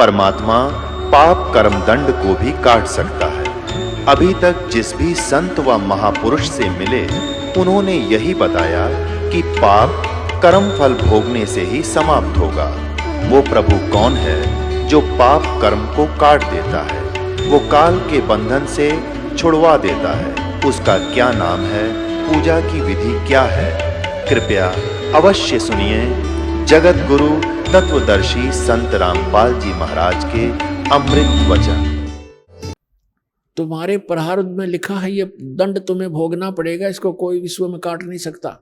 परमात्मा पाप कर्म दंड को भी काट सकता है। अभी तक जिस भी संत व महापुरुष से मिले, उन्होंने यही बताया कि पाप कर्म फल भोगने से ही समाप्त होगा। वो प्रभु कौन है जो पाप कर्म को काट देता है, वो काल के बंधन से छुड़वा देता है। उसका क्या नाम है, पूजा की विधि क्या है? कृपया अवश्य सुनिए जगत गुरु तत्वदर्शी संत रामपाल जी महाराज के अमृत वचन। तुम्हारे प्रारब्ध में लिखा है, ये दंड तुम्हें भोगना पड़ेगा, इसको कोई विश्व में काट नहीं सकता।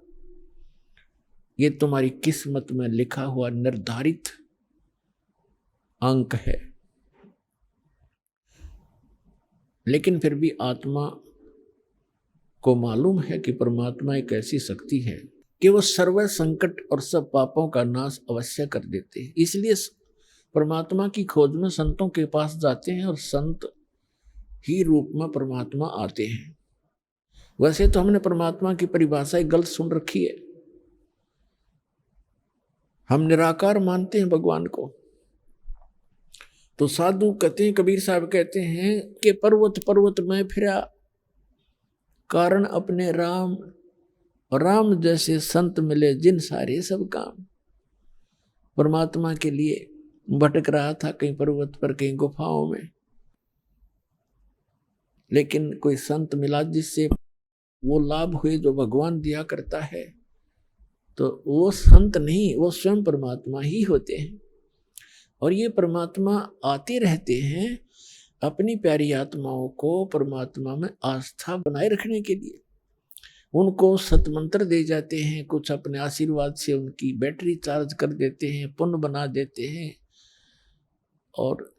ये तुम्हारी किस्मत में लिखा हुआ निर्धारित अंक है। लेकिन फिर भी आत्मा को मालूम है कि परमात्मा एक ऐसी शक्ति है कि वो सर्व संकट और सब पापों का नाश अवश्य कर देते हैं। इसलिए परमात्मा की खोज में संतों के पास जाते हैं और संत ही रूप में परमात्मा आते हैं। वैसे तो हमने परमात्मा की परिभाषा गलत सुन रखी है। हम निराकार मानते हैं भगवान को। तो साधु कहते हैं, कबीर साहब कहते हैं कि पर्वत पर्वत में फिरा, कारण अपने राम, राम जैसे संत मिले जिन सारे सब काम। परमात्मा के लिए भटक रहा था, कहीं पर्वत पर कहीं गुफाओं में, लेकिन कोई संत मिला जिससे वो लाभ हुए जो भगवान दिया करता है। तो वो संत नहीं, वो स्वयं परमात्मा ही होते हैं। और ये परमात्मा आते रहते हैं अपनी प्यारी आत्माओं को परमात्मा में आस्था बनाए रखने के लिए। उनको सतमंत्र दे जाते हैं, कुछ अपने आशीर्वाद से उनकी बैटरी चार्ज कर देते हैं, पुण्य बना देते हैं, और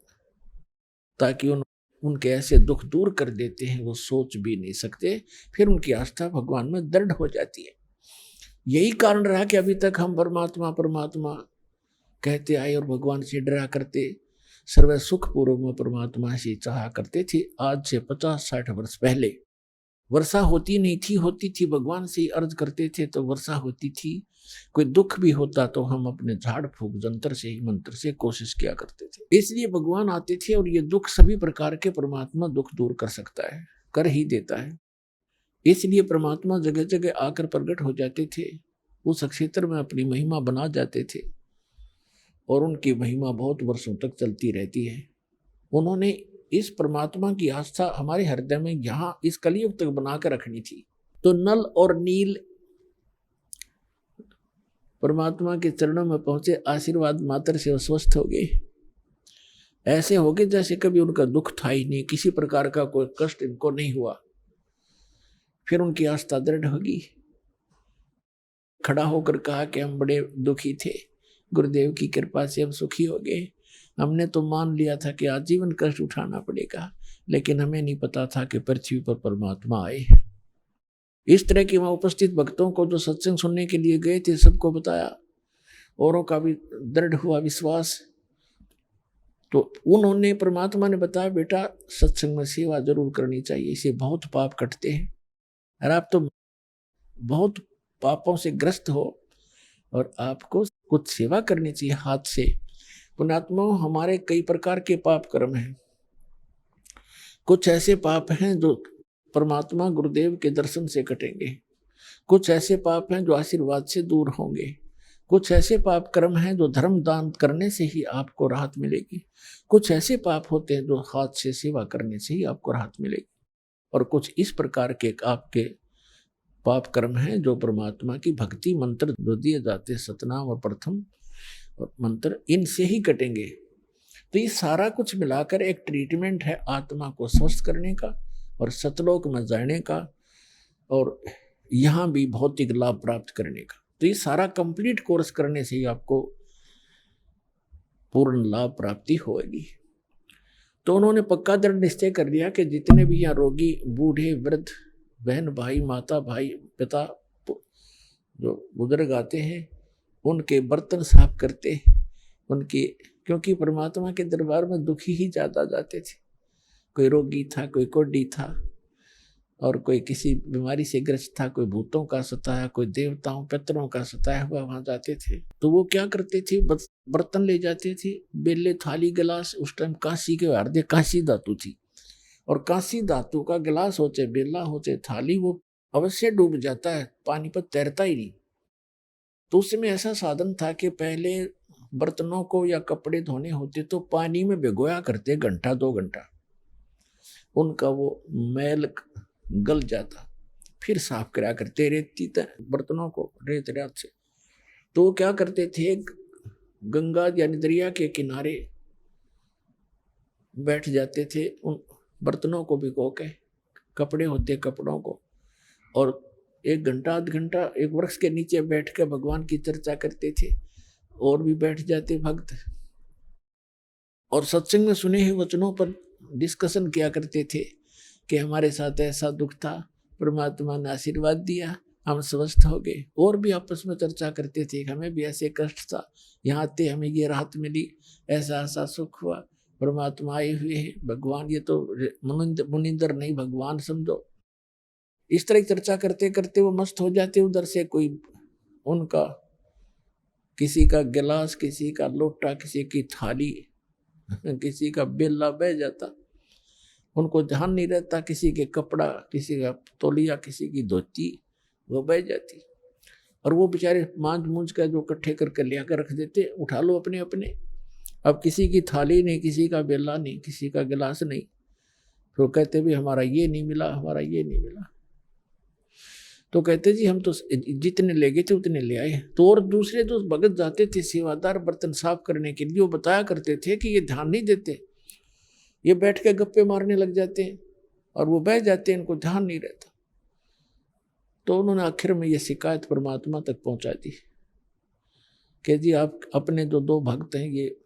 ताकि उनके ऐसे दुख दूर कर देते हैं वो सोच भी नहीं सकते। फिर उनकी आस्था भगवान में दृढ़ हो जाती है। यही कारण रहा कि अभी तक हम परमात्मा परमात्मा कहते आए और भगवान से डरा करते, सर्व सुख पूर्व में परमात्मा से चाहा करते थे। आज से 50-60 वर्ष पहले वर्षा होती नहीं थी, होती थी भगवान से अर्ज करते थे तो वर्षा होती थी। कोई दुख भी होता तो हम अपने झाड़ फूक जंतर से ही मंत्र से कोशिश किया करते थे। इसलिए भगवान आते थे और ये दुख सभी प्रकार के परमात्मा दुख दूर कर सकता है, कर ही देता है। इसलिए परमात्मा जगह जगह आकर प्रकट हो जाते थे, उस क्षेत्र में अपनी महिमा बना जाते थे और उनकी महिमा बहुत वर्षों तक चलती रहती है। उन्होंने इस परमात्मा की आस्था हमारे हृदय में यहाँ इस कलयुग तक बनाकर रखनी थी। तो नल और नील परमात्मा के चरणों में पहुंचे, आशीर्वाद मात्र से स्वस्थ हो गए। ऐसे हो गए जैसे कभी उनका दुख था ही नहीं, किसी प्रकार का कोई कष्ट इनको नहीं हुआ। फिर उनकी आस्था दृढ़ होगी। खड़ा होकर कहा कि हम बड़े दुखी थे, गुरुदेव की कृपा से हम सुखी हो गए। हमने तो मान लिया था कि आजीवन कष्ट उठाना पड़ेगा, लेकिन हमें नहीं पता था कि पृथ्वी पर परमात्मा आए। इस तरह के वहां उपस्थित भक्तों को जो सत्संग सुनने के लिए गए थे सबको बताया, औरों का भी दृढ़ हुआ विश्वास। तो उन्होंने, परमात्मा ने बताया, बेटा सत्संग में सेवा जरूर करनी चाहिए, इसे बहुत पाप कटते हैं और आप तो बहुत पापों से ग्रस्त हो और आपको कुछ सेवा करनी चाहिए हाथ से। पुण्यात्मा, हमारे कई प्रकार के पाप कर्म हैं। कुछ ऐसे पाप हैं जो परमात्मा गुरुदेव के दर्शन से कटेंगे, कुछ ऐसे पाप हैं जो आशीर्वाद से दूर होंगे, कुछ ऐसे पाप कर्म हैं जो धर्म दान करने से ही आपको राहत मिलेगी, कुछ ऐसे पाप होते हैं जो हाथ से सेवा करने से ही आपको राहत मिलेगी, और कुछ इस प्रकार के आपके पाप कर्म हैं जो परमात्मा की भक्ति मंत्र जो दिए जाते हैं, सतनाम और प्रथम और मंत्र, इनसे ही कटेंगे। तो ये सारा कुछ मिलाकर एक ट्रीटमेंट है आत्मा को स्वस्थ करने का और सतलोक में जाने का और यहाँ भी भौतिक लाभ प्राप्त करने का। तो ये सारा कंप्लीट कोर्स करने से ही आपको पूर्ण लाभ प्राप्ति होगी। तो उन्होंने पक्का दृढ़ निश्चय कर लिया कि जितने भी यहाँ रोगी, बूढ़े, वृद्ध, बहन, भाई, माता, भाई, पिता जो बुजुर्ग आते हैं, उनके बर्तन साफ करते, उनके, क्योंकि परमात्मा के दरबार में दुखी ही ज्यादा जाते थे। कोई रोगी था, कोई कोढ़ी था, और कोई किसी बीमारी से ग्रस्त था, कोई भूतों का सताया, कोई देवताओं पितरों का सताया हुआ वहां जाते थे, तो वो क्या करते थे, बर्तन ले जाते थे, बेले, थाली, गिलास। उस टाइम कांसी के हार्दिक कांसी धातु थी, और कांसी धातु का गिलास होते, बेला होते, थाली, वो अवश्य डूब जाता है, पानी पर तैरता ही नहीं। तो उसमें ऐसा साधन था कि पहले बर्तनों को या कपड़े धोने होते तो पानी में भिगोया करते, घंटा 2 घंटा, उनका वो मैल गल जाता, फिर साफ करा करते रेती बर्तनों को रेत रात से। तो वो क्या करते थे, गंगा यानी दरिया के किनारे बैठ जाते थे, उन बर्तनों को भिगो के, कपड़े होते कपड़ों को, और 1 घंटा 1.5 घंटा एक वृक्ष के नीचे बैठ कर भगवान की चर्चा करते थे। और भी बैठ जाते भक्त, और सत्संग में सुने हुए वचनों पर डिस्कशन किया करते थे कि हमारे साथ ऐसा दुख था, परमात्मा ने आशीर्वाद दिया, हम स्वस्थ हो गए। और भी आपस में चर्चा करते थे, हमें भी ऐसे कष्ट था, यहाँ आते हमें ये राहत मिली, ऐसा ऐसा सुख हुआ, परमात्मा आए हुए हैं, भगवान, ये तो मुनिंदर नहीं, भगवान समझो। इस तरह की चर्चा करते करते वो मस्त हो जाते। उधर से कोई उनका किसी का गिलास, किसी का लोटा, किसी की थाली, किसी का बेला बह जाता, उनको ध्यान नहीं रहता, किसी के कपड़ा, किसी का तौलिया, किसी की धोती, वो बह जाती। और वो बेचारे मांझ मूंझ का जो इकट्ठे करके लिया कर रख देते, उठा लो अपने अपने। अब किसी की थाली नहीं, किसी का बेला नहीं, किसी का गिलास नहीं, तो कहते भी हमारा ये नहीं मिला, हमारा ये नहीं मिला। तो कहते जी हम तो जितने ले गए थे उतने ले आए। तो और दूसरे जो भगत जाते थे सेवादार बर्तन साफ करने के लिए, वो बताया करते थे कि ये ध्यान नहीं देते, ये बैठ के गप्पे मारने लग जाते हैं और वो बह जाते हैं, इनको ध्यान नहीं रहता। तो उन्होंने आखिर में ये शिकायत परमात्मा तक पहुंचा दी कि जी आप अपने जो 2 भक्त हैं, ये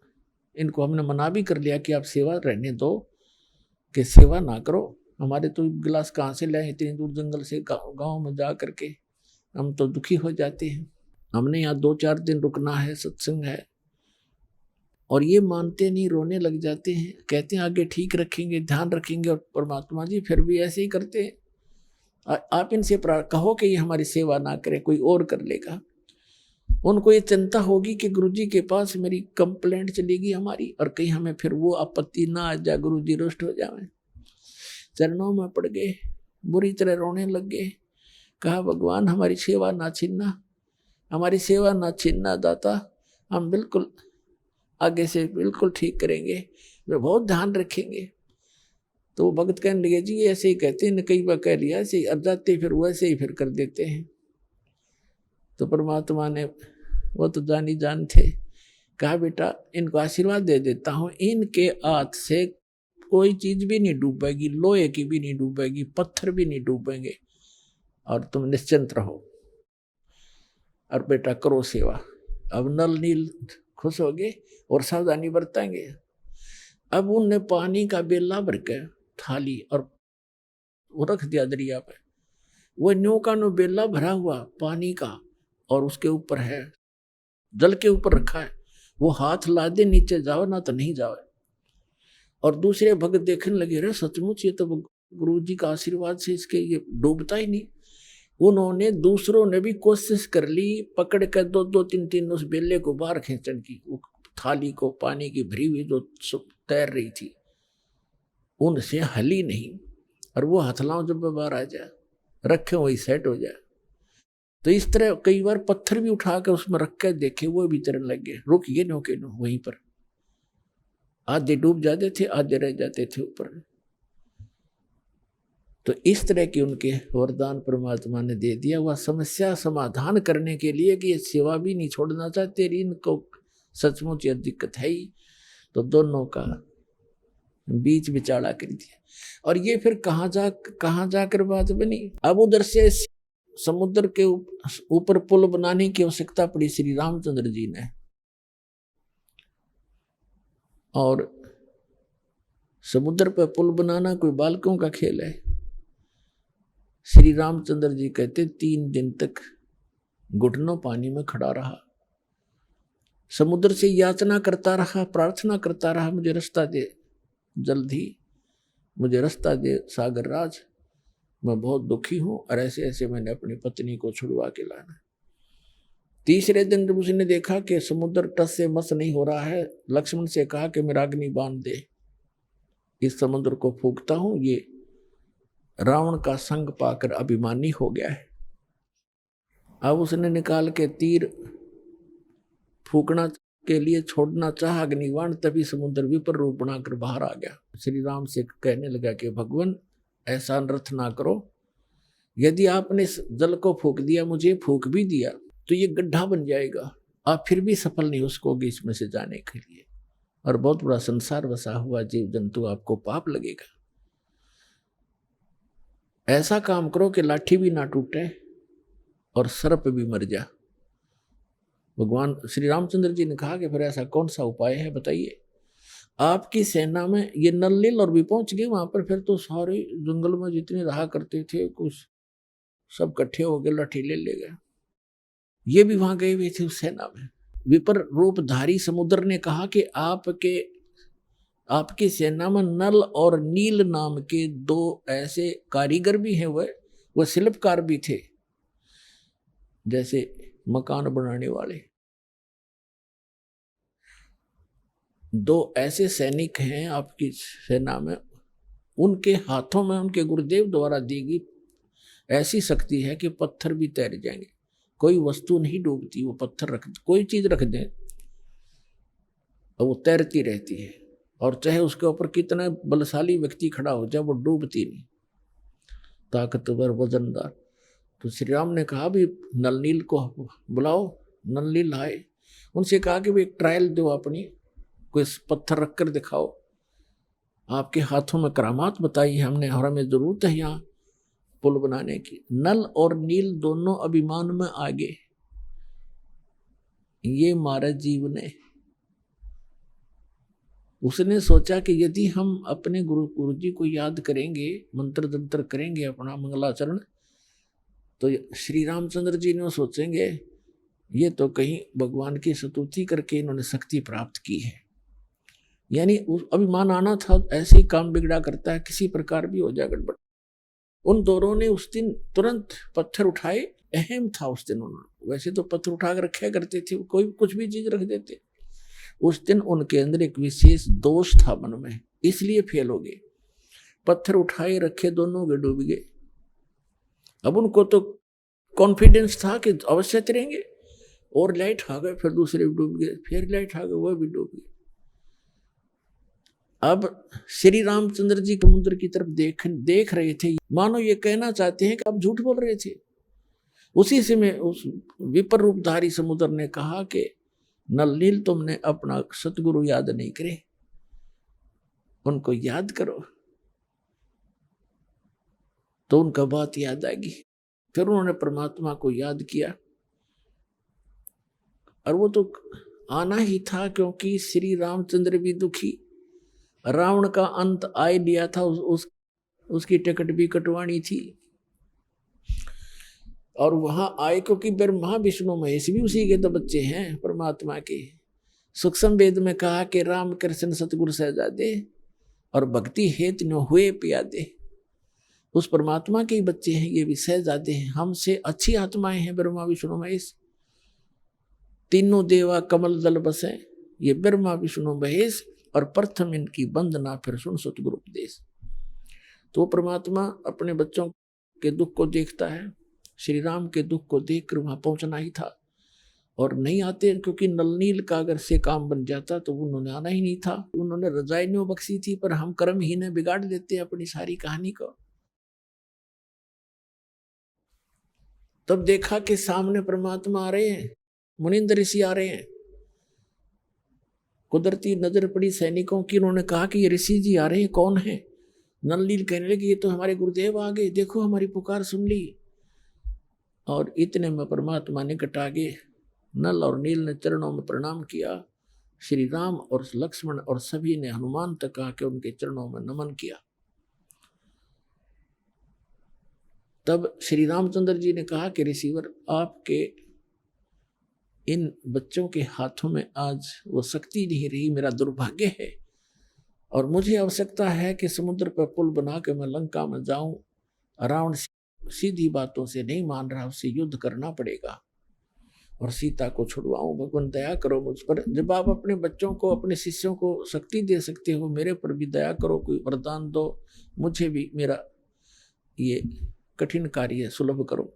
इनको हमने मना भी कर लिया कि आप सेवा रहने दो, कि सेवा ना करो, हमारे तो गिलास कहाँ से लाए इतनी दूर जंगल से, गांव में जा करके, हम तो दुखी हो जाते हैं, हमने यहाँ 2-4 दिन रुकना है, सत्संग है। और ये मानते नहीं, रोने लग जाते हैं, कहते हैं आगे ठीक रखेंगे, ध्यान रखेंगे, और परमात्मा जी फिर भी ऐसे ही करते हैं। आप इनसे कहो कि ये हमारी सेवा ना करे, कोई और कर लेगा। उनको ये चिंता होगी कि गुरुजी के पास मेरी कंप्लेंट चलेगी हमारी, और कहीं हमें फिर वो आपत्ति ना आ जाए, गुरुजी रुष्ट हो जाए। चरणों में पड़ गए, बुरी तरह रोने लग गए, कहा भगवान हमारी सेवा ना छीनना, हमारी सेवा ना छीनना दाता, हम बिल्कुल आगे से बिल्कुल ठीक करेंगे, वे बहुत ध्यान रखेंगे। तो भगत कहने लगे जी ऐसे ही कहते हैं, कई बार कह लिया ऐसे ही, अब जाते फिर वैसे ही फिर कर देते हैं। तो परमात्मा ने, वो तो जानी जान थे, कहा बेटा इनको आशीर्वाद दे देता हूँ, इनके हाथ से कोई चीज भी नहीं डूबेगी, लोहे की भी नहीं डूबेगी, पत्थर भी नहीं डूबेंगे, और तुम निश्चिंत रहो, और बेटा करो सेवा। अब नल नील खुश हो गए और सावधानी बरतेंगे। अब उनने पानी का बेला भर के थाली और वो रख दिया दरिया पे, वो न्यू का नो बेला भरा हुआ पानी का, और उसके ऊपर है, जल के ऊपर रखा है, वो हाथ ला दे नीचे जाओ ना तो नहीं जाओ। और दूसरे भक्त देखने लगे, रे सचमुच ये तो गुरु जी का आशीर्वाद से इसके ये डूबता ही नहीं। उन्होंने, दूसरों ने भी कोशिश कर ली, पकड़ कर 2-2, 3-3 उस बेले को बाहर खींचने की, वो थाली को पानी की भरी हुई जो तैर रही थी, उनसे हली नहीं। और वो हथलाओं जब बाहर आ जाए, रखे वही सेट हो जाए। तो इस तरह कई बार पत्थर भी उठा कर उसमें रख कर देखे, वो भी तैरने लग गए, रुक ये नो के नो वहीं पर, आधे डूब जाते थे, आधे रह जाते थे ऊपर। तो इस तरह के उनके वरदान परमात्मा ने दे दिया, वह समस्या समाधान करने के लिए कि ये सेवा भी नहीं छोड़ना चाहते, इनको सचमुच ये दिक्कत है ही। तो दोनों का बीच बिचाड़ा कर दिया। और ये फिर कहाँ जाकर बात बनी। अब उधर से समुद्र के ऊपर पुल बनाने की आवश्यकता पड़ी श्री रामचंद्र जी ने, और समुद्र पर पुल बनाना कोई बालकों का खेल है। श्री रामचंद्र जी कहते 3 दिन तक घुटनों पानी में खड़ा रहा, समुद्र से याचना करता रहा, प्रार्थना करता रहा, मुझे रास्ता दे, जल्दी मुझे रास्ता दे सागर राज। मैं बहुत दुखी हूं और ऐसे ऐसे मैंने अपनी पत्नी को छुड़वा के लाना। तीसरे दिन जब उसने देखा कि समुद्र टस से मस नहीं हो रहा है, लक्ष्मण से कहा कि मेरा अग्नि बांध दे, इस समुद्र को फूंकता हूं। ये रावण का संग पाकर अभिमानी हो गया है। अब उसने निकाल के तीर फूकना के लिए छोड़ना चाहा अग्निबाण, तभी समुद्र विपर रूप बनाकर बाहर आ गया। श्री राम से कहने लगा कि भगवान ऐसा अनर्थ ना करो, यदि आपने जल को फूक दिया, मुझे फूक भी दिया, तो ये गड्ढा बन जाएगा, आप फिर भी सफल नहीं हो सकोगे इसमें से जाने के लिए, और बहुत बड़ा संसार बसा हुआ जीव जंतु, आपको पाप लगेगा। ऐसा काम करो कि लाठी भी ना टूटे और सर्प भी मर जा। भगवान श्री रामचंद्र जी ने कहा कि फिर ऐसा कौन सा उपाय है बताइए। आपकी सेना में ये नल्लील और भी पहुंच गए वहां पर, फिर तो सारे जंगल में जितने रहा करते थे कुछ सब इकट्ठे हो गए, लाठी ले गए। ये भी वहां गए हुए थे उस सेना में। विपर रूपधारी समुद्र ने कहा कि आपकी सेना में नल और नील नाम के दो ऐसे कारीगर भी हैं, वह शिल्पकार भी थे, जैसे मकान बनाने वाले। दो ऐसे सैनिक हैं आपकी सेना में, उनके हाथों में उनके गुरुदेव द्वारा दी गई ऐसी शक्ति है कि पत्थर भी तैर जाएंगे। कोई वस्तु नहीं डूबती, वो पत्थर रख, कोई चीज रख दें तो वो तैरती रहती है, और चाहे उसके ऊपर कितना बलशाली व्यक्ति खड़ा हो जाए वो डूबती नहीं, ताकतवर वजनदार। तो श्री राम ने कहा भी नल नील को बुलाओ। नल नील आए, उनसे कहा कि भी एक ट्रायल दो, अपनी कोई पत्थर रख कर दिखाओ, आपके हाथों में करामात बताई हमने और हमें जरूरत है यहाँ पुल बनाने की। नल और नील दोनों अभिमान में आगे, ये मारा जीव ने। उसने सोचा कि यदि हम अपने गुरु जी को याद करेंगे, मंत्र तंत्र करेंगे, अपना मंगलाचरण, तो श्री रामचंद्र जी ने सोचेंगे ये तो कहीं भगवान की स्तुति करके इन्होंने शक्ति प्राप्त की है। यानी अभिमान आना था, ऐसे ही काम बिगड़ा करता है, किसी प्रकार भी हो जाए गड़बड़। उन दोनों ने उस दिन तुरंत पत्थर उठाए। अहम था उस दिन, उन्होंने वैसे तो पत्थर उठा कर रखा करते थे, कोई कुछ भी चीज रख देते। उस दिन उनके अंदर एक विशेष दोष था मन में, इसलिए फेल हो गए। पत्थर उठाए रखे, दोनों के डूब गए। अब उनको तो कॉन्फिडेंस था कि अवश्य तैरेंगे, और लाइट आ गए, फिर दूसरे भी डूब गए, फिर लाइट आ गए, वह भी डूब गए। अब श्री रामचंद्र जी समुद्र की तरफ देख रहे थे, मानो ये कहना चाहते हैं कि आप झूठ बोल रहे थे। उसी से में उस विपर रूपधारी समुद्र ने कहा कि नल नील, तुमने अपना सतगुरु याद नहीं करे, उनको याद करो। तो उनका बात याद आएगी। फिर उन्होंने परमात्मा को याद किया, और वो तो आना ही था, क्योंकि श्री रामचंद्र भी दुखी, रावण का अंत आए लिया था, उसकी टिकट भी कटवानी थी, और वहां आए क्योंकि ब्रह्मा विष्णु महेश भी उसी के तो बच्चे हैं परमात्मा के। सूक्ष्म वेद में कहा कि राम कृष्ण सतगुरु सहजादे और भक्ति हेतु न हुए पियादे। उस परमात्मा के ही बच्चे हैं, ये भी सहजादे हैं, हमसे अच्छी आत्माएं हैं ब्रह्मा विष्णु महेश। तीनों देवा कमल दल बसे, ये ब्रह्मा विष्णु महेश, और प्रथम इनकी वंदना फिर सुन सतगुरु उपदेश। तो परमात्मा अपने बच्चों के दुख को देखता है। श्री राम के दुख को देखकर वहां पहुंचना ही था, और नहीं आते, क्योंकि नलनील का अगर से काम बन जाता तो उन्होंने आना ही नहीं था। उन्होंने रजाई न्यों बख्शी थी, पर हम कर्म ही ने बिगाड़ देते अपनी सारी कहानी को। तब देखा कि सामने परमात्मा आ रहे हैं, मुनिंद्र ऋषि आ रहे हैं। कुदरती नजर पड़ी सैनिकों की, उन्होंने कहा कि ये ऋषि जी आ रहे हैं, कौन है? नलनील कहने लगे ये तो हमारे गुरुदेव आ गए, देखो हमारी पुकार सुन ली। और इतने में परमात्मा निकट आ गए। नल और नील ने चरणों में प्रणाम किया। श्री राम और लक्ष्मण और सभी ने हनुमान तक आके उनके चरणों में नमन किया। तब श्री रामचंद्र जी ने कहा कि ऋषिवर, आपके इन बच्चों के हाथों में आज वो शक्ति नहीं रही, मेरा दुर्भाग्य है, और मुझे आवश्यकता है कि समुद्र पर पुल बना के मैं लंका में जाऊं, रावण सीधी बातों से नहीं मान रहा, उससे युद्ध करना पड़ेगा और सीता को छुड़वाऊं। भगवान दया करो मुझ पर। जब आप अपने बच्चों को, अपने शिष्यों को शक्ति दे सकते हो, मेरे पर भी दया करो, कोई वरदान दो, मुझे भी मेरा ये कठिन कार्य सुलभ करो।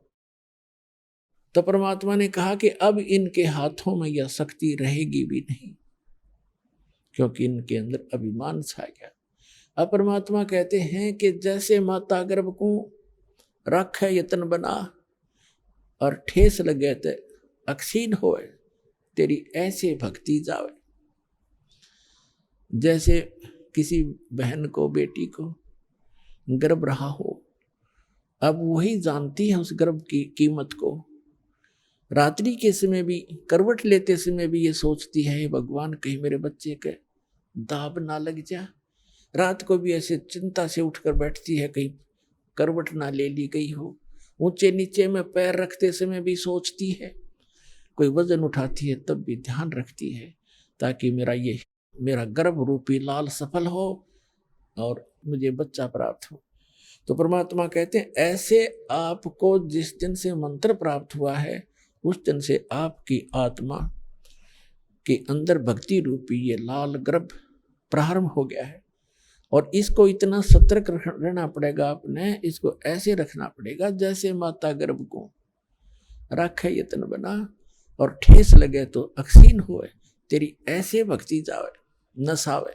तो परमात्मा ने कहा कि अब इनके हाथों में यह शक्ति रहेगी भी नहीं, क्योंकि इनके अंदर अभिमान छा गया। अब परमात्मा कहते हैं कि जैसे माता गर्भ को रखे यतन बना और ठेस लगे ते अक्षीण होए, तेरी ऐसे भक्ति जावे। जैसे किसी बहन को, बेटी को गर्भ रहा हो, अब वही जानती है उस गर्भ की कीमत को। रात्रि के समय भी, करवट लेते समय भी ये सोचती है, भगवान कहीं मेरे बच्चे के दाब ना लग जा। रात को भी ऐसे चिंता से उठकर बैठती है, कहीं करवट ना ले ली गई हो। ऊंचे नीचे में पैर रखते समय भी सोचती है, कोई वजन उठाती है तब भी ध्यान रखती है, ताकि मेरा गर्भ रूपी लाल सफल हो और मुझे बच्चा प्राप्त हो। तो परमात्मा कहते हैं ऐसे आपको जिस दिन से मंत्र प्राप्त हुआ है, उस दिन से आपकी आत्मा के अंदर भक्ति रूपी ये लाल गर्भ प्रारंभ हो गया है। और इसको इतना सतर्क रहना पड़ेगा, आपने इसको ऐसे रखना पड़ेगा जैसे माता गर्भ को रखे यतन बना और ठेस लगे तो अक्षीण होए, तेरी ऐसे भक्ति जावे नसावे।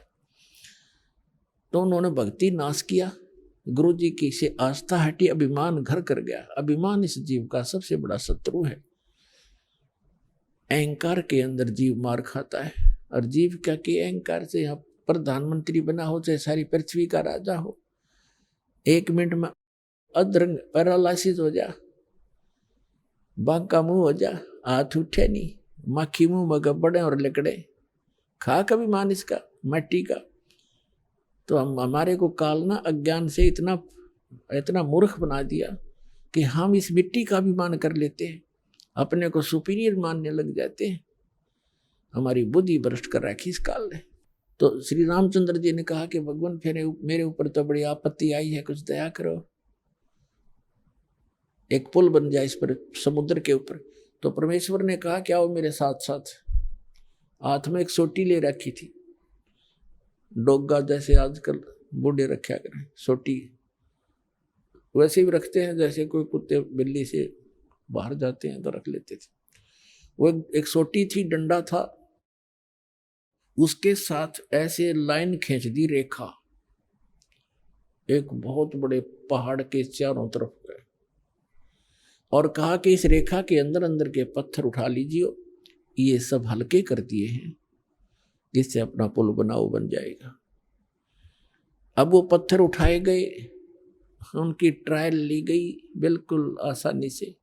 तो उन्होंने भक्ति नाश किया, गुरु जी की से आस्था हटी, अभिमान घर कर गया। अभिमान इस जीव का सबसे बड़ा शत्रु है। अहंकार के अंदर जीव मार खाता है, और जीव क्या कि अहंकार से यहाँ प्रधानमंत्री बना हो, चाहे सारी पृथ्वी का राजा हो, 1 मिनट में अधरंग पैरालिसिस हो जा, बांका मुंह हो जा, हाथ उठे नहीं, माखी मुंह में गब्बड़े और लकड़े, खा कभी मान इसका मट्टी का। तो हमारे को काल ना अज्ञान से इतना मूर्ख बना दिया कि हम इस मिट्टी का भी मान कर लेते हैं, अपने को सुपीरियर मानने लग जाते हैं। हमारी बुद्धि भ्रष्ट कर रखी इस काल ने। तो श्री रामचंद्र जी ने कहा कि भगवान फिर मेरे ऊपर तो बड़ी आपत्ति आई है, कुछ दया करो, एक पुल बन जाए इस पर, समुद्र के ऊपर। तो परमेश्वर ने कहा क्या वो मेरे साथ साथ। हाथ में एक सोटी ले रखी थी, डोगा जैसे आजकल बूढ़े रखा करें, सोटी वैसे भी रखते हैं, जैसे कोई कुत्ते बिल्ली से बाहर जाते हैं तो रख लेते थे। वो एक सोटी थी, डंडा था, उसके साथ ऐसे लाइन खींच दी रेखा, एक बहुत बड़े पहाड़ के चारों तरफ गए, और कहा कि इस रेखा के अंदर अंदर के पत्थर उठा लीजिए, ये सब हल्के कर दिए हैं, जिससे अपना पुल बनाओ बन जाएगा। अब वो पत्थर उठाए गए, उनकी ट्रायल ली गई, बिल्कुल आसानी से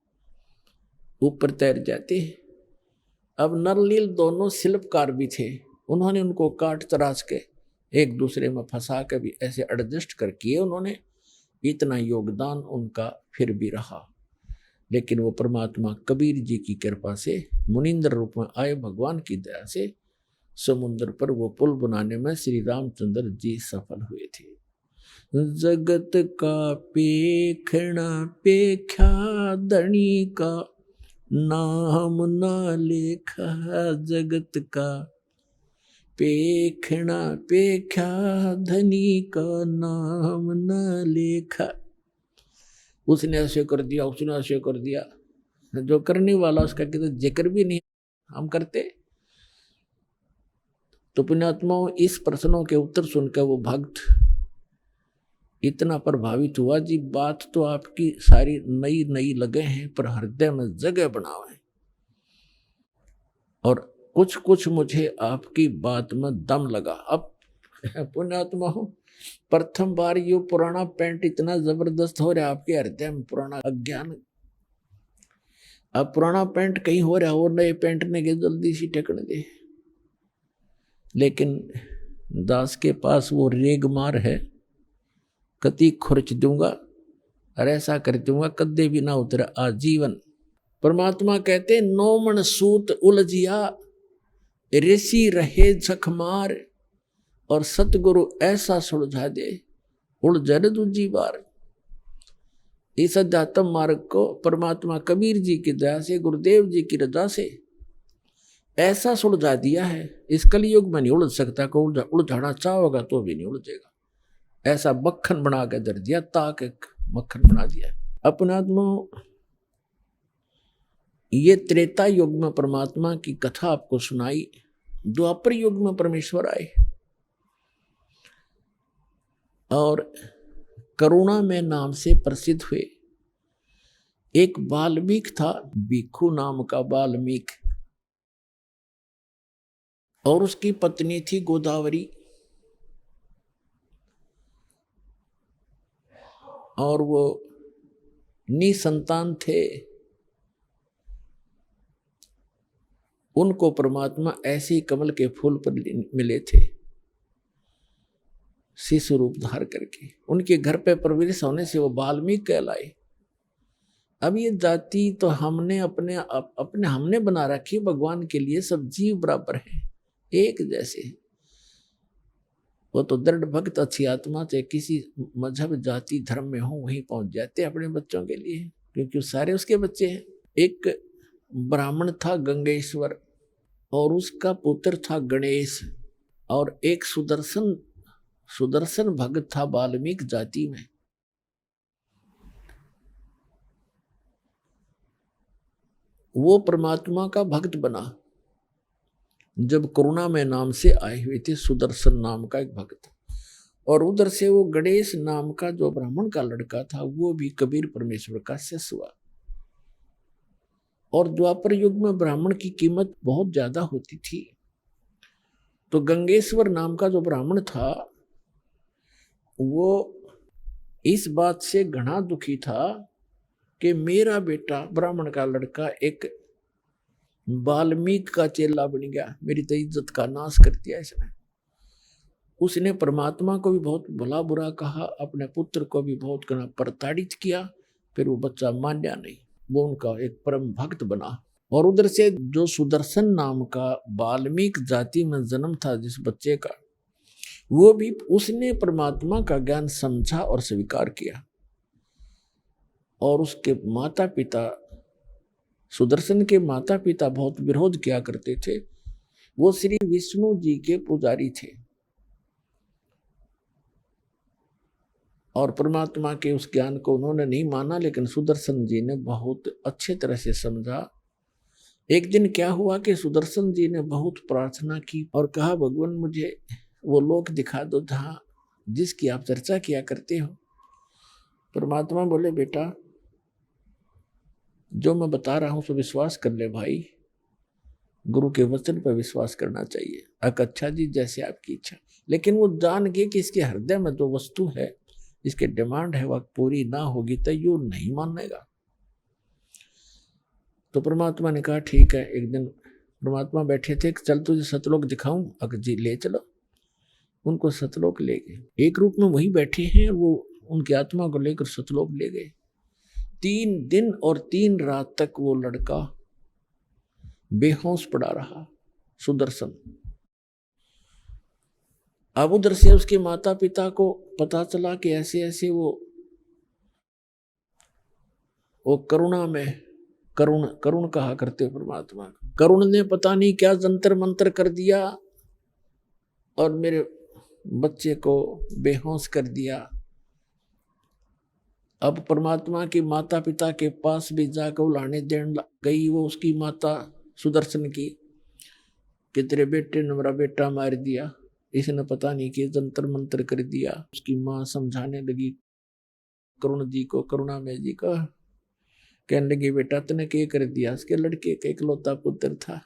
ऊपर तैर जाते हैं। अब नरनील दोनों शिल्पकार भी थे, उन्होंने उनको काट तराश के एक दूसरे में फंसा के भी ऐसे एडजस्ट कर किए उन्होंने। इतना योगदान उनका फिर भी रहा, लेकिन वो परमात्मा कबीर जी की कृपा से मुनिंद्र रूप में आए, भगवान की दया से समुद्र पर वो पुल बनाने में श्री रामचंद्र जी सफल हुए थे। जगत का पेखना पेख्या, धनी का नाम ना लेखा। जगत का पेखना पेख्या, धनी का नाम ना लेखा। उसने ऐसे कर दिया, उसने ऐसे कर दिया, जो करने वाला उसका किसी जिक्र भी नहीं हम करते। तो पुण्यात्माओं, इस प्रश्नों के उत्तर सुनकर वो भक्त इतना प्रभावित हुआ जी, बात तो आपकी सारी नई नई लगे हैं, पर हृदय में जगह बनावे। और कुछ कुछ मुझे आपकी बात में दम लगा। अब पुण्यात्मा हो, प्रथम बार ये पुराना पेंट इतना जबरदस्त हो रहा है आपके हृदय में, पुराना अज्ञान। अब पुराना पेंट कहीं हो रहा हो, नए पेंट ने के जल्दी सी टेकने दे। लेकिन दास के पास वो रेगमार है, कति खुर्च दूंगा और ऐसा कर दूंगा कदे भी ना उतरे आजीवन। परमात्मा कहते 9 मन सूत उलझिया, ऋषि रहे झखमार, और सतगुरु ऐसा सुलझा दे उलझन दूजी बार। इस अध्यात्म मार्ग को परमात्मा कबीर जी की दया से, गुरुदेव जी की रजा से ऐसा सुलझा दिया है, इस कलयुग में नहीं उलझ सकता। को उलझाना चाहोगा तो भी नहीं उलझेगा। ऐसा मक्खन बना के धर दिया, ताक एक मक्खन बना दिया। अपने आत्मा, ये त्रेता युग में परमात्मा की कथा आपको सुनाई, द्वापर युग में परमेश्वर आए और करुणा में नाम से प्रसिद्ध हुए। एक वाल्मीकि था, भिक्षु नाम का वाल्मीकि, और उसकी पत्नी थी गोदावरी, और वो निसंतान थे। उनको परमात्मा ऐसे ही कमल के फूल पर मिले थे, शिशु रूप धार करके। उनके घर पे प्रवेश होने से वो वाल्मीकि कहलाए। अब ये जाति तो हमने अपने हमने बना रखी, भगवान के लिए सब जीव बराबर हैं, एक जैसे। वो तो दृढ़ भक्त अच्छी आत्मा से किसी मजहब जाति धर्म में हो वहीं पहुंच जाते अपने बच्चों के लिए, क्योंकि सारे उसके बच्चे हैं। एक ब्राह्मण था गंगेश्वर, और उसका पुत्र था गणेश, और एक सुदर्शन भक्त था वाल्मीकि जाति में। वो परमात्मा का भक्त बना जब करुणा में नाम से आए हुए थे, सुदर्शन नाम का एक भक्त। और उधर से वो गणेश नाम का जो ब्राह्मण का लड़का था, वो भी कबीर परमेश्वर का शिष्य हुआ। और द्वापर युग में ब्राह्मण की कीमत बहुत ज्यादा होती थी, तो गंगेश्वर नाम का जो ब्राह्मण था वो इस बात से घना दुखी था कि मेरा बेटा ब्राह्मण का लड़का एक वाल्मीकि का चेला बन गया, मेरी तो इज्जत का नाश कर दिया इसने। उसने परमात्मा को भी बहुत भला बुरा कहा, अपने पुत्र को भी बहुत घना प्रताड़ित किया। फिर वो बच्चा मान्या नहीं, वो उनका एक परम भक्त बना। और उधर से जो सुदर्शन नाम का वाल्मीकि जाति में जन्म था जिस बच्चे का, वो भी उसने परमात्मा का ज्ञान समझा और स्वीकार किया। और उसके माता पिता, सुदर्शन के माता पिता बहुत विरोध किया करते थे। वो श्री विष्णु जी के पुजारी थे और परमात्मा के उस ज्ञान को उन्होंने नहीं माना, लेकिन सुदर्शन जी ने बहुत अच्छे तरह से समझा। एक दिन क्या हुआ कि सुदर्शन जी ने बहुत प्रार्थना की और कहा, भगवान मुझे वो लोक दिखा दो जहां जिसकी आप चर्चा किया करते हो। परमात्मा बोले, बेटा जो मैं बता रहा हूं सो विश्वास कर ले भाई, गुरु के वचन पर विश्वास करना चाहिए। अच्छा जी, जैसे आपकी इच्छा। लेकिन वो जान गए कि इसके हृदय में जो वस्तु है, इसके डिमांड है, वह पूरी ना होगी तो यू नहीं मानेगा। तो परमात्मा ने कहा ठीक है। एक दिन परमात्मा बैठे थे, चल तुझे सतलोक दिखाऊं। अगर जी ले चलो। उनको सतलोक ले गए। एक रूप में वही बैठे हैं, वो उनकी आत्मा को लेकर सतलोक ले गए। 3 दिन और 3 रात तक वो लड़का बेहोश पड़ा रहा, सुदर्शन। अब उधर से उसके माता पिता को पता चला कि ऐसे ऐसे वो करुणा में, करुण कहा करते परमात्मा। करुण ने पता नहीं क्या जंतर मंत्र कर दिया और मेरे बच्चे को बेहोश कर दिया। अब परमात्मा की माता पिता के पास भी जाकर उलाने देने गई वो उसकी माता सुदर्शन की, कि तेरे बेटे ने मेरा बेटा मार दिया, इसने पता नहीं कि जंतर मंत्र कर दिया। उसकी माँ समझाने लगी करुण जी को, करुणा में जी को, कहने लगी बेटा तूने क्या कर दिया। उसके लड़के का इकलौता पुत्र था,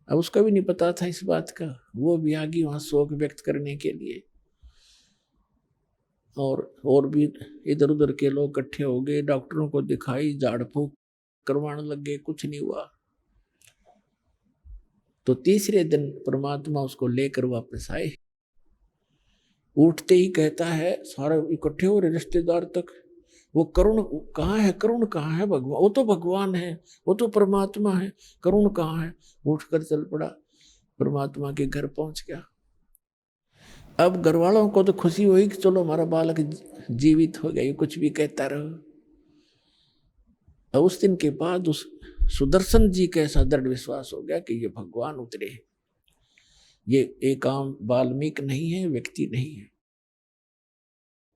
अब उसका भी नहीं पता था इस बात का। वो भी आ गई वहां शोक व्यक्त करने के लिए, और भी इधर उधर के लोग इकट्ठे हो गए। डॉक्टरों को दिखाई, झाड़ फूक करवाने लगे, कुछ नहीं हुआ। तो तीसरे दिन परमात्मा उसको लेकर वापस आए। उठते ही कहता है, सारे इकट्ठे हो रहे रिश्तेदार तक, वो करुण कहाँ है, करुण कहाँ है। भगवान, वो तो भगवान है, वो तो परमात्मा है, करुण कहाँ है। उठकर चल पड़ा, परमात्मा के घर पहुंच गया। अब घर वालों को तो खुशी हुई कि चलो हमारा बालक जीवित हो गया, कुछ भी कहता रहो। और उस दिन के बाद उस सुदर्शन जी का ऐसा दृढ़ विश्वास हो गया कि ये भगवान उतरे, ये एक आम वाल्मीकि नहीं है, व्यक्ति नहीं है।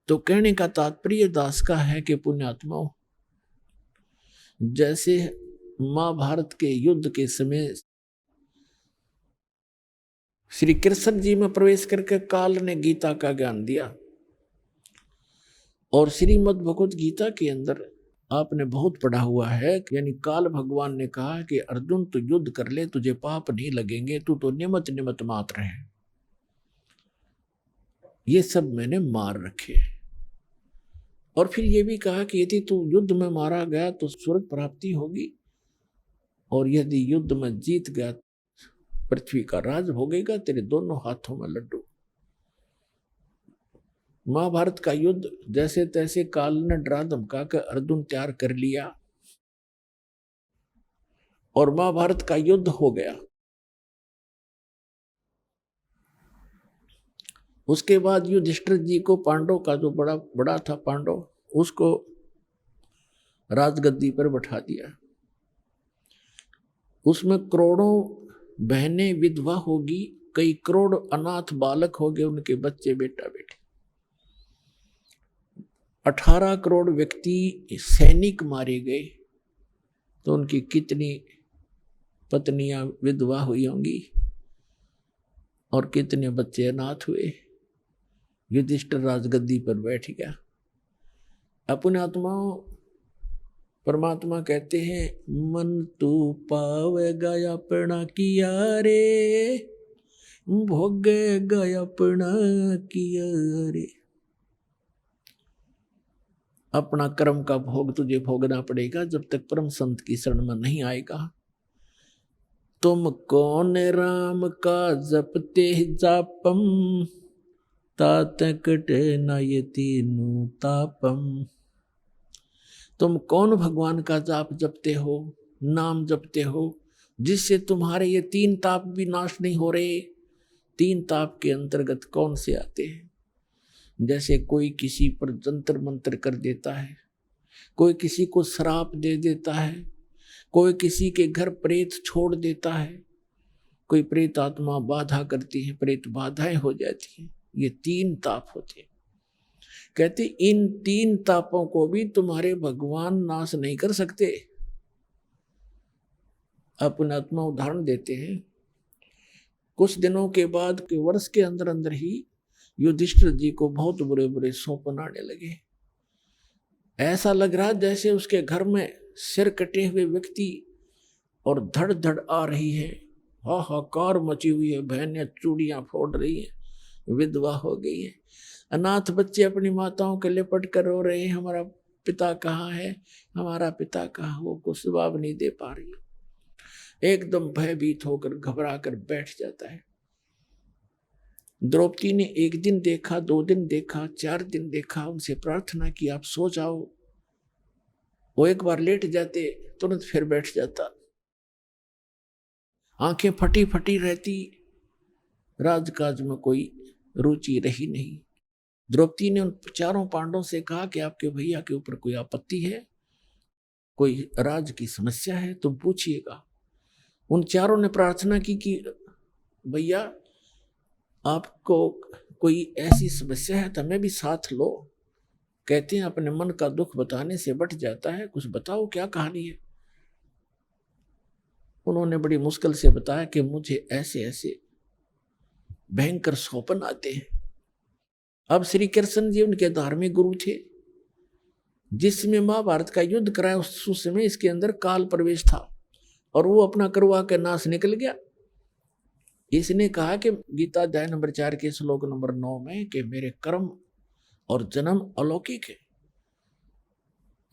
तो कहने का तात्पर्य दास का है कि पुण्यात्माओं, जैसे महाभारत के युद्ध के समय श्री कृष्ण जी में प्रवेश करके काल ने गीता का ज्ञान दिया, और श्रीमद् भगवत गीता के अंदर आपने बहुत पढ़ा हुआ है, यानी काल भगवान ने कहा कि अर्जुन तू युद्ध कर ले, तुझे पाप नहीं लगेंगे, तू तो निमित्त निमित्त मात्र है, ये सब मैंने मार रखे। और फिर ये भी कहा कि यदि तू युद्ध में मारा गया तो स्वर्ग प्राप्ति होगी, और यदि युद्ध में जीत गया पृथ्वी का राज भोगेगा, तेरे दोनों हाथों में लड्डू। महाभारत का युद्ध जैसे तैसे काल ने डरा धमका कर अर्जुन तैयार कर लिया, और महाभारत का युद्ध हो गया। उसके बाद युधिष्ठिर जी को पांडव का जो बड़ा था पांडव, उसको राजगद्दी पर बैठा दिया। उसमें करोड़ों बहनें विधवा होगी, कई करोड़ अनाथ बालक हो गए, उनके बच्चे बेटा बेटी। 18 करोड़ व्यक्ति सैनिक मारे गए, तो उनकी कितनी पत्नियां विधवा हुई होंगी और कितने बच्चे अनाथ हुए। युधिष्ठिर राजगद्दी पर बैठ गया। अपने आत्माओं, परमात्मा कहते हैं, मन तू पावेगा अपना किया रे, भोगेगा अपना किया रे। अपना कर्म का भोग तुझे भोगना पड़ेगा जब तक परम संत की शरण में नहीं आएगा। तुम कौन राम का जपते जापम, तात कटे न ये तीनों तापम। तुम कौन भगवान का जाप जपते हो, नाम जपते हो, जिससे तुम्हारे ये 3 ताप भी नाश नहीं हो रहे। 3 ताप के अंतर्गत कौन से आते हैं? जैसे कोई किसी पर जंतर मंत्र कर देता है, कोई किसी को श्राप दे देता है, कोई किसी के घर प्रेत छोड़ देता है, कोई प्रेत आत्मा बाधा करती है, प्रेत बाधाएं हो जाती हैं। ये 3 ताप होते हैं। कहते इन 3 तापों को भी तुम्हारे भगवान नाश नहीं कर सकते। अपना आत्मा उदाहरण देते हैं। कुछ दिनों के बाद के वर्ष के अंदर अंदर ही युधिष्ठिर जी को बहुत बुरे बुरे सौंपन आने लगे। ऐसा लग रहा जैसे उसके घर में सिर कटे हुए व्यक्ति और धड़ धड़ आ रही है, हाहाकार मची हुई है, बहनें चूड़ियां फोड़ रही हैं, विधवा हो गई है, अनाथ बच्चे अपनी माताओं के लिपट कर रो रहे हैं, हमारा पिता कहाँ है, हमारा पिता कहाँ। वो कुछ जवाब नहीं दे पा रही। एकदम भयभीत होकर घबरा कर बैठ जाता है। द्रौपदी ने 1 दिन देखा, 2 दिन देखा, 4 दिन देखा, उनसे प्रार्थना की आप सो जाओ। वो एक बार लेट जाते, तुरंत फिर बैठ जाता, आंखें फटी फटी रहती, राजकाज में कोई रुचि रही नहीं। द्रौपदी ने उन 4 पांडवों से कहा कि आपके भैया के ऊपर कोई आपत्ति है, कोई राज की समस्या है, तुम पूछिएगा। उन 4 ने प्रार्थना की कि भैया आपको कोई ऐसी समस्या है तो हमें भी साथ लो। कहते हैं अपने मन का दुख बताने से बट जाता है, कुछ बताओ क्या कहानी है। उन्होंने बड़ी मुश्किल से बताया कि मुझे ऐसे ऐसे भयंकर सौपन आते हैं। अब श्री कृष्ण जी उनके धार्मिक गुरु थे, जिसमें महाभारत का युद्ध कराया उस समय इसके अंदर काल प्रवेश था, और वो अपना करवा के नाश निकल गया। इसने कहा कि गीता अध्याय नंबर 4 के श्लोक नंबर 9 में कि मेरे कर्म और जन्म अलौकिक है।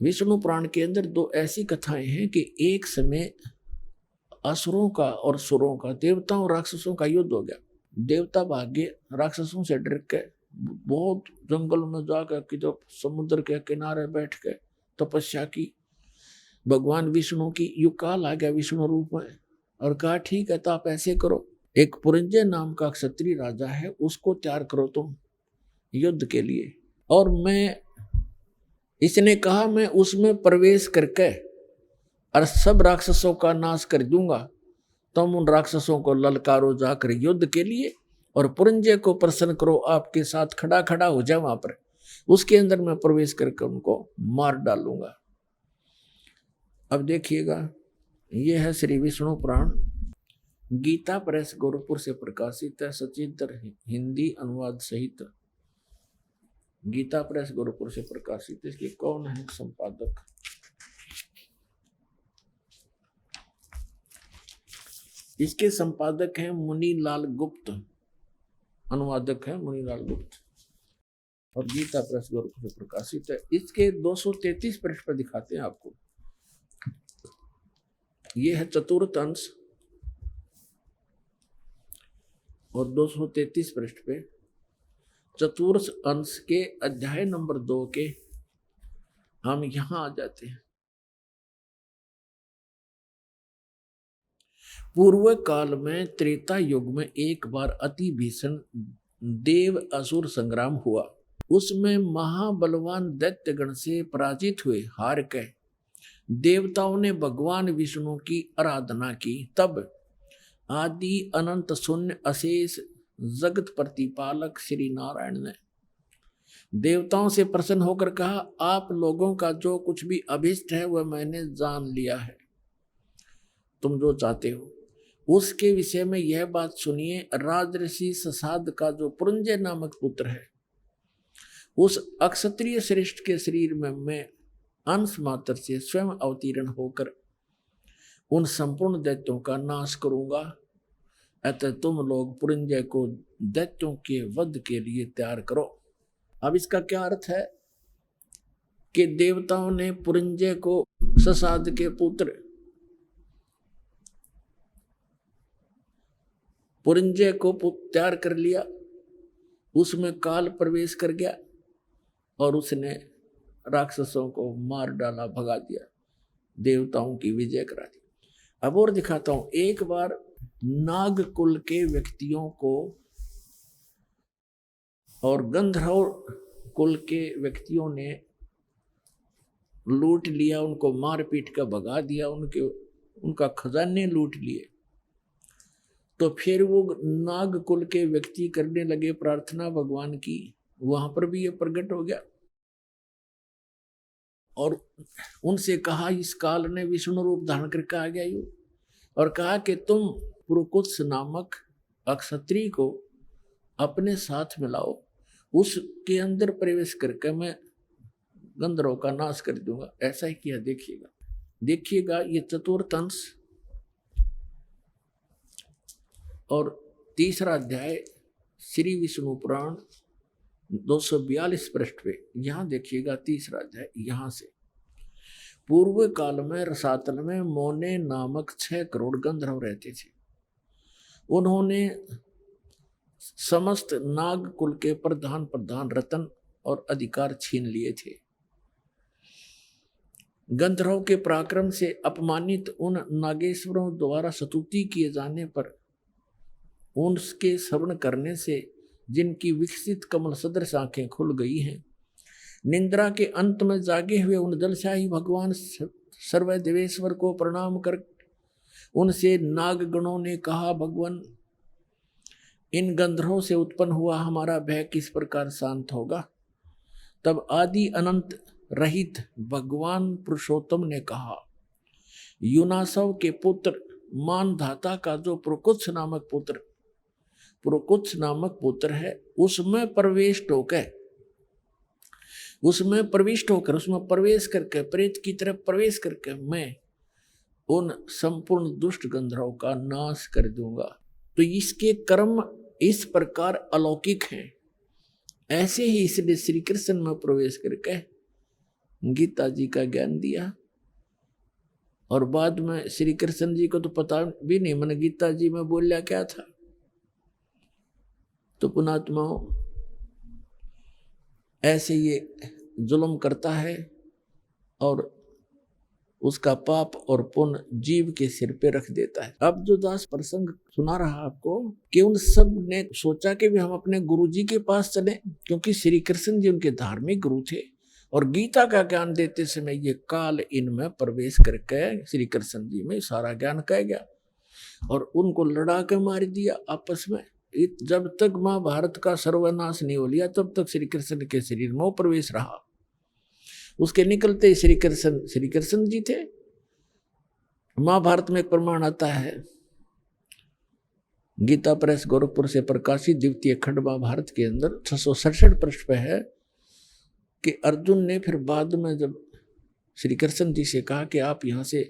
विष्णु पुराण के अंदर 2 ऐसी कथाएं हैं कि एक समय असुरों का और सुरों का, देवताओं और राक्षसों का युद्ध हो गया। देवता भागे राक्षसों से डर के बहुत जंगल में जाकर किधर समुद्र के किनारे बैठ के तपस्या की। भगवान विष्णु की युगकाल आ गया विष्णु रूप में, और कहा ठीक है तो आप ऐसे करो, एक पुरंजय नाम का क्षत्रिय राजा है, उसको तैयार करो तुम युद्ध के लिए। और मैं, इसने कहा मैं उसमें प्रवेश करके और सब राक्षसों का नाश कर दूंगा। तुम उन राक्षसों को ललकारो जाकर युद्ध के लिए, और पुरंजय को प्रसन्न करो, आपके साथ खड़ा खड़ा हो जाए वहां पर, उसके अंदर मैं प्रवेश करके उनको मार डालूंगा। अब देखिएगा, यह है श्री विष्णु पुराण, गीता प्रेस गोरखपुर से प्रकाशित है, सचित्र हिंदी अनुवाद सहित गीता प्रेस गोरखपुर से प्रकाशित। इसके कौन है संपादक? इसके संपादक हैं मुनीलाल गुप्त, अनुवादक है मुनीलाल गुप्त, और गीता प्रेस गोरखपुर से प्रकाशित है। इसके 233 पृष्ठ पर दिखाते हैं आपको। ये है चतुर्थ अंश, और 233 पृष्ठ पे चतुर्थ अंश के अध्याय नंबर 2 के हम यहां आ जाते हैं। पूर्व काल में त्रेता युग में एक बार अति भीषण देव असुर संग्राम हुआ। उसमें महाबलवान दैत्यगण से पराजित हुए हार के देवताओं ने भगवान विष्णु की आराधना की। तब आदि अनंत शून्य अशेष जगत प्रतिपालक श्री नारायण ने देवताओं से प्रसन्न होकर कहा, आप लोगों का जो कुछ भी अभिष्ट है वह मैंने जान लिया है। तुम जो चाहते हो उसके विषय में यह बात सुनिए। राजऋषि ससाद का जो पुरंजय नामक पुत्र है, उस अक्षत्रिय श्रेष्ठ के शरीर में मैं अंश मात्र से स्वयं अवतीर्ण होकर उन संपूर्ण दैत्यों का नाश करूंगा। अतः तुम लोग पुरंजय को दैत्यों के वध के लिए तैयार करो। अब इसका क्या अर्थ है कि देवताओं ने पुरंजय को, ससाद के पुत्र पुरंजय को तैयार कर लिया, उसमें काल प्रवेश कर गया और उसने राक्षसों को मार डाला, भगा दिया, देवताओं की विजय करा दी। अब और दिखाता हूं। एक बार नाग कुल के व्यक्तियों को और गंधर्व कुल के व्यक्तियों ने लूट लिया, उनको मार पीट कर भगा दिया, उनका खजाने लूट लिए। तो फिर वो नाग कुल के व्यक्ति करने लगे प्रार्थना भगवान की। वहां पर भी ये प्रकट हो गया और उनसे कहा, इस काल ने विष्णु रूप धारण करके आ गया यू, और कहा कि तुम पुरुकुत्स नामक अक्षत्रिय को अपने साथ मिलाओ, उसके अंदर प्रवेश करके मैं गंधर्वों का नाश कर दूंगा। ऐसा ही किया। देखिएगा ये चतुर्थ अंश और तीसरा अध्याय श्री विष्णु पुराण 242 पृष्ठ पे, यहां देखिएगा तीसरा अध्याय। यहां से पूर्व काल में रसातल में मोने नामक 6 करोड़ गंधर्व रहते थे। उन्होंने समस्त नाग कुल के प्रधान रतन और अधिकार छीन लिए थे। गंधर्व के पराक्रम से अपमानित उन नागेश्वरों द्वारा स्तुति किए जाने पर, उनके श्रवण करने से जिनकी विकसित कमल सदृश आंखें खुल गई हैं, निंद्रा के अंत में जागे हुए उन जलशाही भगवान सर्वदेवेश्वर को प्रणाम कर उनसे नागगणों ने कहा, भगवान इन गंधर्वों से उत्पन्न हुआ हमारा भय किस प्रकार शांत होगा। तब आदि अनंत रहित भगवान पुरुषोत्तम ने कहा, युनासव के पुत्र मानधाता का जो पुरुकुत्स नामक पुत्र है, उसमें प्रविष्ट होकर उसमें प्रवेश करके, प्रेत की तरफ प्रवेश करके मैं उन संपूर्ण दुष्ट गंधर्वों का नाश कर दूंगा। तो इसके कर्म इस प्रकार अलौकिक हैं। ऐसे ही इसने श्री कृष्ण में प्रवेश करके गीता जी का ज्ञान दिया, और बाद में श्री कृष्ण जी को तो पता भी नहीं मैंने गीता जी में बोलिया क्या था। तो पुणात्माओं, ऐसे ये जुल्म करता है और उसका पाप और पुण्य जीव के सिर पे रख देता है। अब जो दास प्रसंग सुना रहा आपको कि उन सब ने सोचा कि भी हम अपने गुरु जी के पास चले, क्योंकि श्री कृष्ण जी उनके धार्मिक गुरु थे और गीता का ज्ञान देते समय ये काल इनमें प्रवेश करके श्री कृष्ण जी में सारा ज्ञान कह गया और उनको लड़ा के मार दिया आपस में। जब तक महाभारत का सर्वनाश नहीं हो लिया तब तक श्री कृष्ण के शरीर में प्रवेश रहा। उसके निकलते श्री कृष्ण जी थे। महाभारत में एक प्रमाण आता है, गीता प्रेस गोरखपुर से प्रकाशित द्वितीय खंड महाभारत के अंदर 667 पृष्ठ पे है कि अर्जुन ने फिर बाद में जब श्री कृष्ण जी से कहा कि आप यहाँ से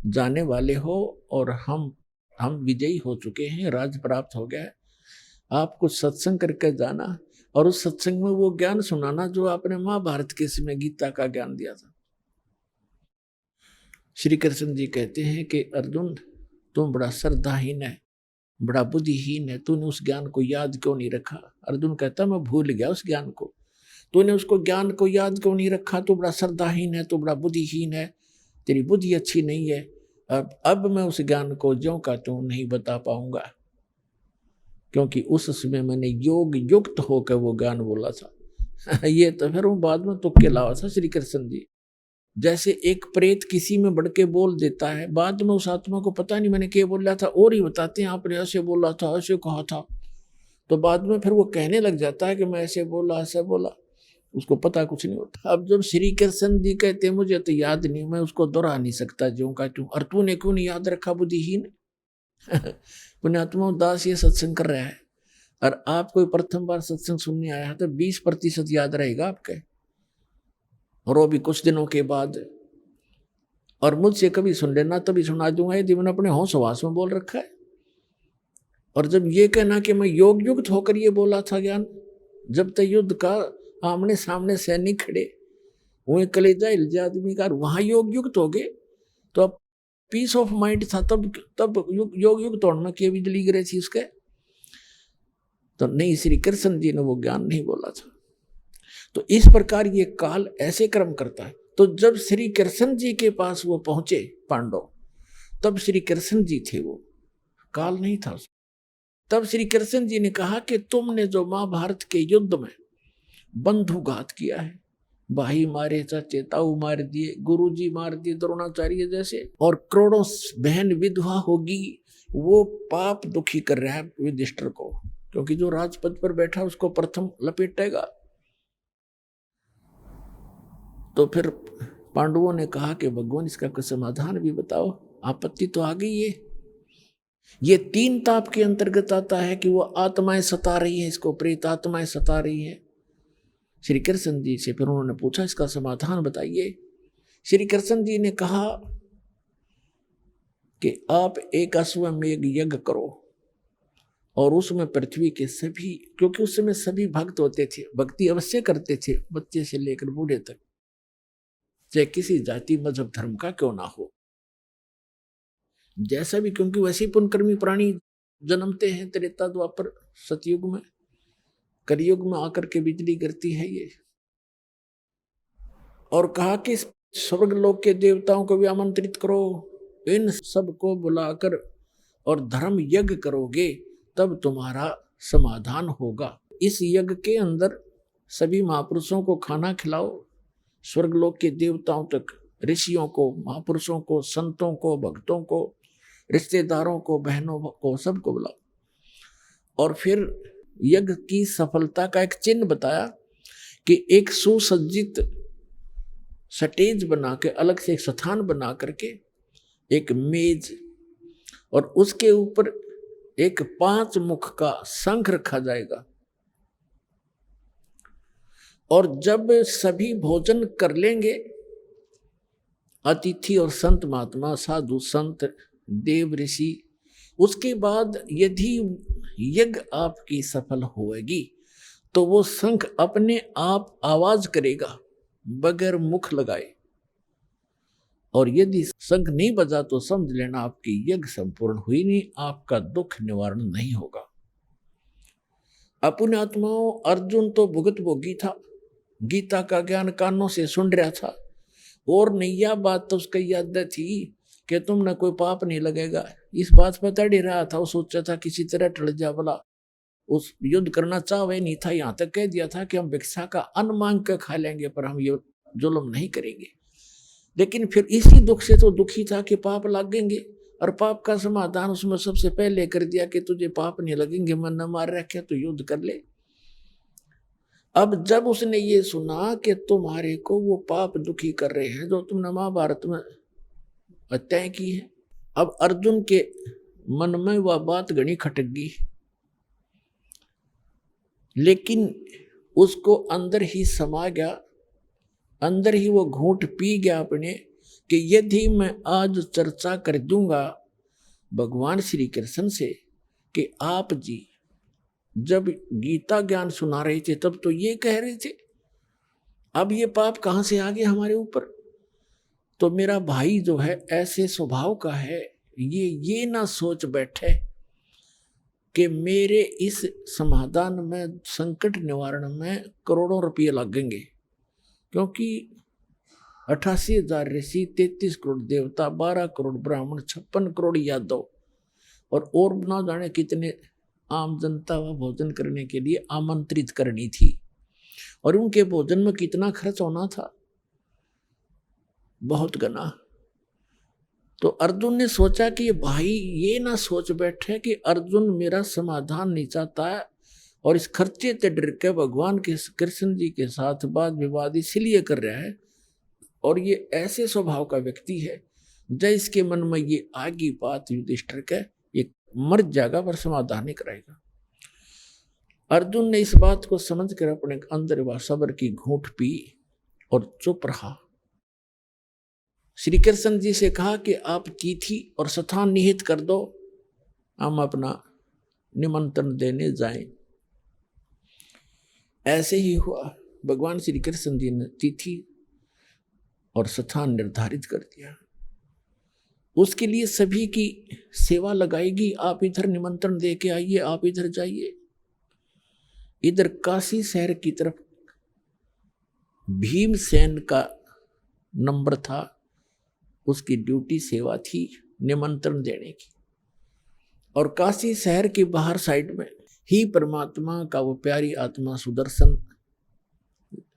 जाने वाले हो और हम विजयी हो चुके हैं, राज प्राप्त हो गया है, आप कुछ सत्संग करके जाना और उस सत्संग में वो ज्ञान सुनाना जो आपने महाभारत के समय गीता का ज्ञान दिया था। श्री कृष्ण जी कहते हैं कि अर्जुन तुम बड़ा श्रद्धाहीन है, बड़ा बुद्धिहीन है, तूने उस ज्ञान को याद क्यों नहीं रखा। अर्जुन कहता मैं भूल गया उस ज्ञान को, तूने उसको ज्ञान को याद क्यों नहीं रखा, तू बड़ा श्रद्धाहीन है, तू बड़ा बुद्धिहीन है, तेरी बुद्धि अच्छी नहीं है। अब मैं उस ज्ञान को ज्यों का त्यों नहीं बता पाऊंगा, क्योंकि उस समय मैंने योग युक्त होकर वो ज्ञान बोला था। ये तो फिर वो बाद में तुक्के लावा था श्री कृष्ण जी। जैसे एक प्रेत किसी में बढ़ के बोल देता है, बाद में उस आत्मा को पता नहीं मैंने क्या बोला था, और ही बताते हैं आपने ऐसे बोला था, ऐसे कहा था, तो बाद में फिर वो कहने लग जाता है कि मैं ऐसे बोला, ऐसे बोला, उसको पता कुछ नहीं होता। अब जब श्री कृष्ण जी कहते मुझे तो याद नहीं, मैं उसको दोहरा नहीं सकता ज्यों का त्यों, और तूने क्यों नहीं याद रखा बुद्धिहीन। पुण्यात्मा दास ये सत्संग कर रहा है और आप कोई प्रथम बार सत्संग सुनने आया तो 20% याद रहेगा आपके, और वो भी कुछ दिनों के बाद। और मुझसे कभी सुन लेना तभी सुना दूंगा यदि मैंने अपने होश हवास में बोल रखा है। और जब ये कहना कि मैं योग युक्त होकर ये बोला था ज्ञान, जब तक युद्ध का आमने सामने सैनिक खड़े वही कलेजा हिल जाए आदमी का, वहां योग युक्त हो गए तो अब पीस ऑफ माइंड था, तब योग युक्त होने में क्या बिजली गिरे थी उसके। तो नहीं, श्री कृष्ण जी ने वो ज्ञान नहीं बोला था। तो इस प्रकार ये काल ऐसे कर्म करता है। तो जब श्री कृष्ण जी के पास वो पहुंचे पांडव, तब श्री कृष्ण जी थे, वो काल नहीं था। तब श्री कृष्ण जी ने कहा कि तुमने जो महाभारत के युद्ध में बंधुघात किया है, भाई मारे, चाचे ताऊ मार दिए, गुरुजी मार दिए द्रोणाचार्य जैसे, और करोड़ों बहन विधवा होगी, वो पाप दुखी कर रहा है युधिष्ठिर को, क्योंकि जो राजपद पर बैठा उसको प्रथम लपेटेगा। तो फिर पांडवों ने कहा कि भगवान इसका कोई समाधान भी बताओ, आपत्ति तो आ गई है। ये 3 ताप के अंतर्गत आता है कि वो आत्माएं सता रही है, इसको प्रेत आत्माएं सता रही है। श्री कृष्ण जी से फिर उन्होंने पूछा इसका समाधान बताइए। श्री कृष्ण जी ने कहा कि आप एक अश्वमेध यज्ञ करो और उसमें पृथ्वी के सभी, क्योंकि उस समय सभी भक्त होते थे, भक्ति अवश्य करते थे, बच्चे से लेकर बूढ़े तक, चाहे किसी जाति मजहब धर्म का क्यों ना हो, जैसा भी, क्योंकि वैसे पुण्यकर्मी प्राणी जन्मते हैं त्रेता द्वापर सतयुग में, कलयुग में आकर के बिजली गिरती है ये। और कहा कि स्वर्ग लोक के देवताओं को भी आमंत्रित करो, इन सबको बुलाकर और धर्म यज्ञ करोगे तब तुम्हारा समाधान होगा। इस यज्ञ के अंदर सभी महापुरुषों को खाना खिलाओ, स्वर्गलोक के देवताओं तक, ऋषियों को, महापुरुषों को, संतों को, भक्तों को, रिश्तेदारों को, बहनों को, सबको बुलाओ। और फिर यज्ञ की सफलता का एक चिन्ह बताया कि एक सुसज्जित स्टेज बना के, अलग से एक स्थान बना करके, एक मेज, और उसके ऊपर एक 5 मुख का शंख रखा जाएगा। और जब सभी भोजन कर लेंगे, अतिथि और संत महात्मा, साधु संत, देव ऋषि, उसके बाद यदि यज्ञ आपकी सफल होएगी तो वो शंख अपने आप आवाज करेगा बगैर मुख लगाए, और यदि शंख नहीं बजा तो समझ लेना आपकी यज्ञ संपूर्ण हुई नहीं, आपका दुख निवारण नहीं होगा। अपने आत्माओं, अर्जुन तो भुगत भोगी था, गीता का ज्ञान कानों से सुन रहा था, और नैया बात तो उसका याद थी कि तुमने कोई पाप नहीं लगेगा, इस बात पर तड़ ही रहा था। वो सोचा था किसी तरह टल जा, बोला उस युद्ध करना चाहे नहीं था, यहाँ तक कह दिया था कि हम भिक्षा का अन्न मांग के खा लेंगे, पर हम ये जुल्म नहीं करेंगे। लेकिन फिर इसी दुख से तो दुखी था कि पाप लगेंगे, और पाप का समाधान उसमें सबसे पहले कर दिया कि तुझे पाप नहीं लगेंगे, मन न मार रखे तो युद्ध कर ले। अब जब उसने ये सुना कि तुम्हारे को वो पाप दुखी कर रहे हैं जो तुमने महाभारत में हत्याएं की है, अब अर्जुन के मन में वह बात घनी खटक गई, लेकिन उसको अंदर ही समा गया, अंदर ही वो घूंट पी गया अपने, कि यदि मैं आज चर्चा कर दूंगा भगवान श्री कृष्ण से कि आप जी जब गीता ज्ञान सुना रहे थे तब तो ये कह रहे थे, अब ये पाप कहां से आ गया हमारे ऊपर। तो मेरा भाई जो है ऐसे स्वभाव का है, ये ना सोच बैठे कि मेरे इस समाधान में, संकट निवारण में करोड़ों रुपये लगेंगे, क्योंकि 88,000 ऋषि, 33 करोड़ देवता, 12 करोड़ ब्राह्मण, 56 करोड़ यादव और ना जाने कितने आम जनता व भोजन करने के लिए आमंत्रित करनी थी, और उनके भोजन में कितना खर्च होना था, बहुत गना। तो अर्जुन ने सोचा कि भाई ये ना सोच बैठे कि अर्जुन मेरा समाधान नहीं चाहता है, और इस खर्चे से डर के भगवान के कृष्ण जी के साथ वाद विवाद इसलिए कर रहा है, और ये ऐसे स्वभाव का व्यक्ति है जब इसके मन में ये आगी बात युधिष्ठिर के, ये मर जाएगा पर समाधान नहीं कराएगा। अर्जुन ने इस बात को समझकर अपने अंदर वह सब्र की घूंट पी और चुप रहा। श्री कृष्ण जी से कहा कि आप चिट्ठी और स्थान निहित कर दो, हम अपना निमंत्रण देने जाएं। ऐसे ही हुआ, भगवान श्री कृष्ण जी ने तिथि और स्थान निर्धारित कर दिया। उसके लिए सभी की सेवा लगाएगी, आप इधर निमंत्रण दे के आइए, आप इधर जाइए। इधर काशी शहर की तरफ भीमसेन का नंबर था, उसकी ड्यूटी सेवा थी निमंत्रण देने की, और काशी शहर के बाहर साइड में ही परमात्मा का वो प्यारी आत्मा सुदर्शन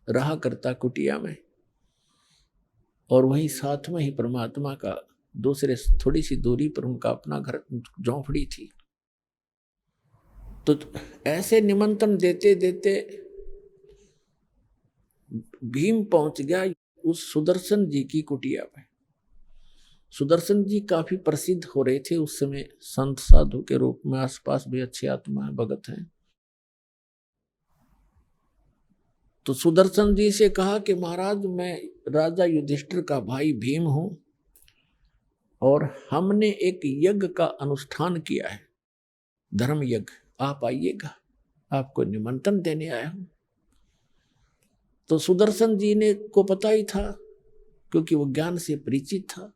रहा करता कुटिया में, और वहीं साथ में ही परमात्मा का दूसरे थोड़ी सी दूरी पर उनका अपना घर झोंपड़ी थी। तो ऐसे निमंत्रण देते देते भीम पहुंच गया उस सुदर्शन जी की कुटिया में। सुदर्शन जी काफी प्रसिद्ध हो रहे थे उस समय संत साधु के रूप में, आसपास भी अच्छे आत्मा है, भगत हैं। तो सुदर्शन जी से कहा कि महाराज मैं राजा युधिष्ठिर का भाई भीम हूं, और हमने एक यज्ञ का अनुष्ठान किया है, धर्म यज्ञ, आप आइएगा, आपको निमंत्रण देने आया हूं। तो सुदर्शन जी ने को पता ही था, क्योंकि वो ज्ञान से परिचित था।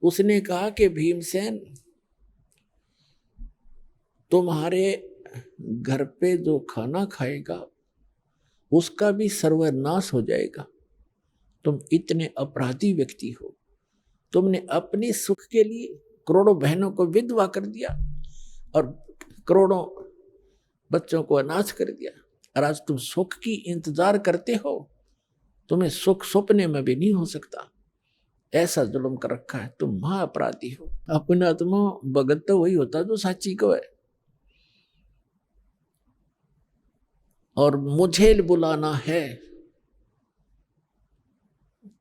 उसने कहा कि भीमसेन, तुम्हारे घर पे जो खाना खाएगा उसका भी सर्वनाश हो जाएगा। तुम इतने अपराधी व्यक्ति हो, तुमने अपने सुख के लिए करोड़ों बहनों को विधवा कर दिया और करोड़ों बच्चों को अनाथ कर दिया, और आज तुम सुख की इंतजार करते हो, तुम्हें सुख सपने में भी नहीं हो सकता, ऐसा जुल्म कर रखा है, तुम महाअपराधी हो। अपने आत्मा भगत तो वही होता जो साची को है, और मुझे बुलाना है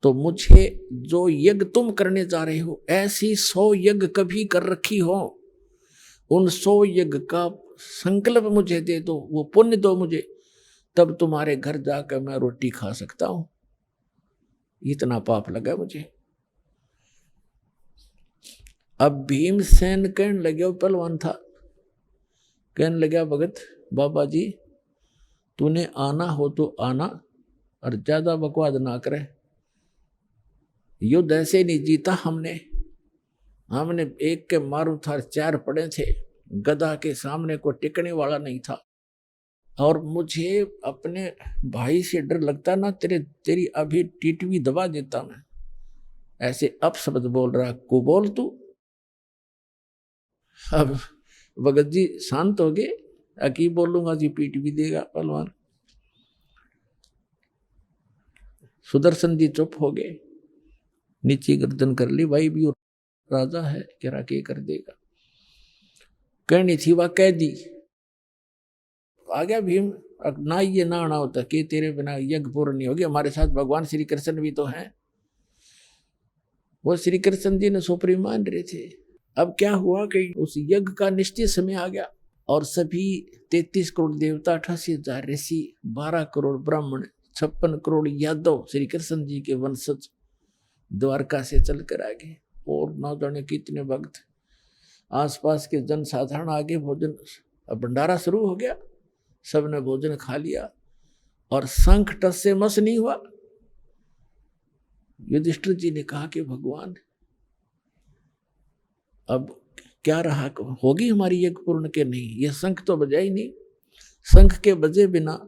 तो मुझे जो यज्ञ तुम करने जा रहे हो, ऐसी 100 यज्ञ कभी कर रखी हो, उन 100 यज्ञ का संकल्प मुझे दे दो, वो पुण्य दो मुझे, तब तुम्हारे घर जाकर मैं रोटी खा सकता हूं, इतना पाप लगा मुझे। अब भीमसेन कहने लगे, पहलवान था, कहने लगा भगत बाबा जी तूने आना हो तो आना, और ज्यादा बकवाद ना करे, युद्ध ऐसे नहीं जीता हमने एक के मारू था 4 पड़े थे, गधा के सामने को टिकने वाला नहीं था, और मुझे अपने भाई से डर लगता ना, तेरी अभी टीटवी दबा देता मैं। ऐसे अपशब्द बोल रहा, को बोल तू। अब भगत जी शांत हो गए, अकी बोलूंगा जी पीट भी देगा पहलवान। सुदर्शन जी चुप हो गए, नीचे गर्दन कर ली। भाई भी राजा है, कह के कर देगा, कहनी थी वह कह दी। आ गया भीम, ना ये ना आना होता कि तेरे बिना यज्ञ पूर्ण नहीं होगी। हमारे साथ भगवान श्री कृष्ण भी तो हैं, वो श्री कृष्ण जी ने सोपरी मान रहे थे। अब क्या हुआ कि उस यज्ञ का निश्चित समय आ गया और सभी 33 करोड़ देवता, 88,000 ऋषि, 12 करोड़ ब्राह्मण, 56 करोड़ यादव श्री कृष्ण जी के वंशज द्वारका से चलकर आ गए। और ना जाने कितने भक्त, आसपास के जन साधारण आगे भोजन, अब भंडारा शुरू हो गया। सबने भोजन खा लिया और शंख टस से मस नहीं हुआ। युधिष्ठिर जी ने कहा कि भगवान अब क्या रहा, होगी हमारी यज्ञ पूर्ण के नहीं? यह शंख तो बजा ही नहीं, शंख के बजे बिना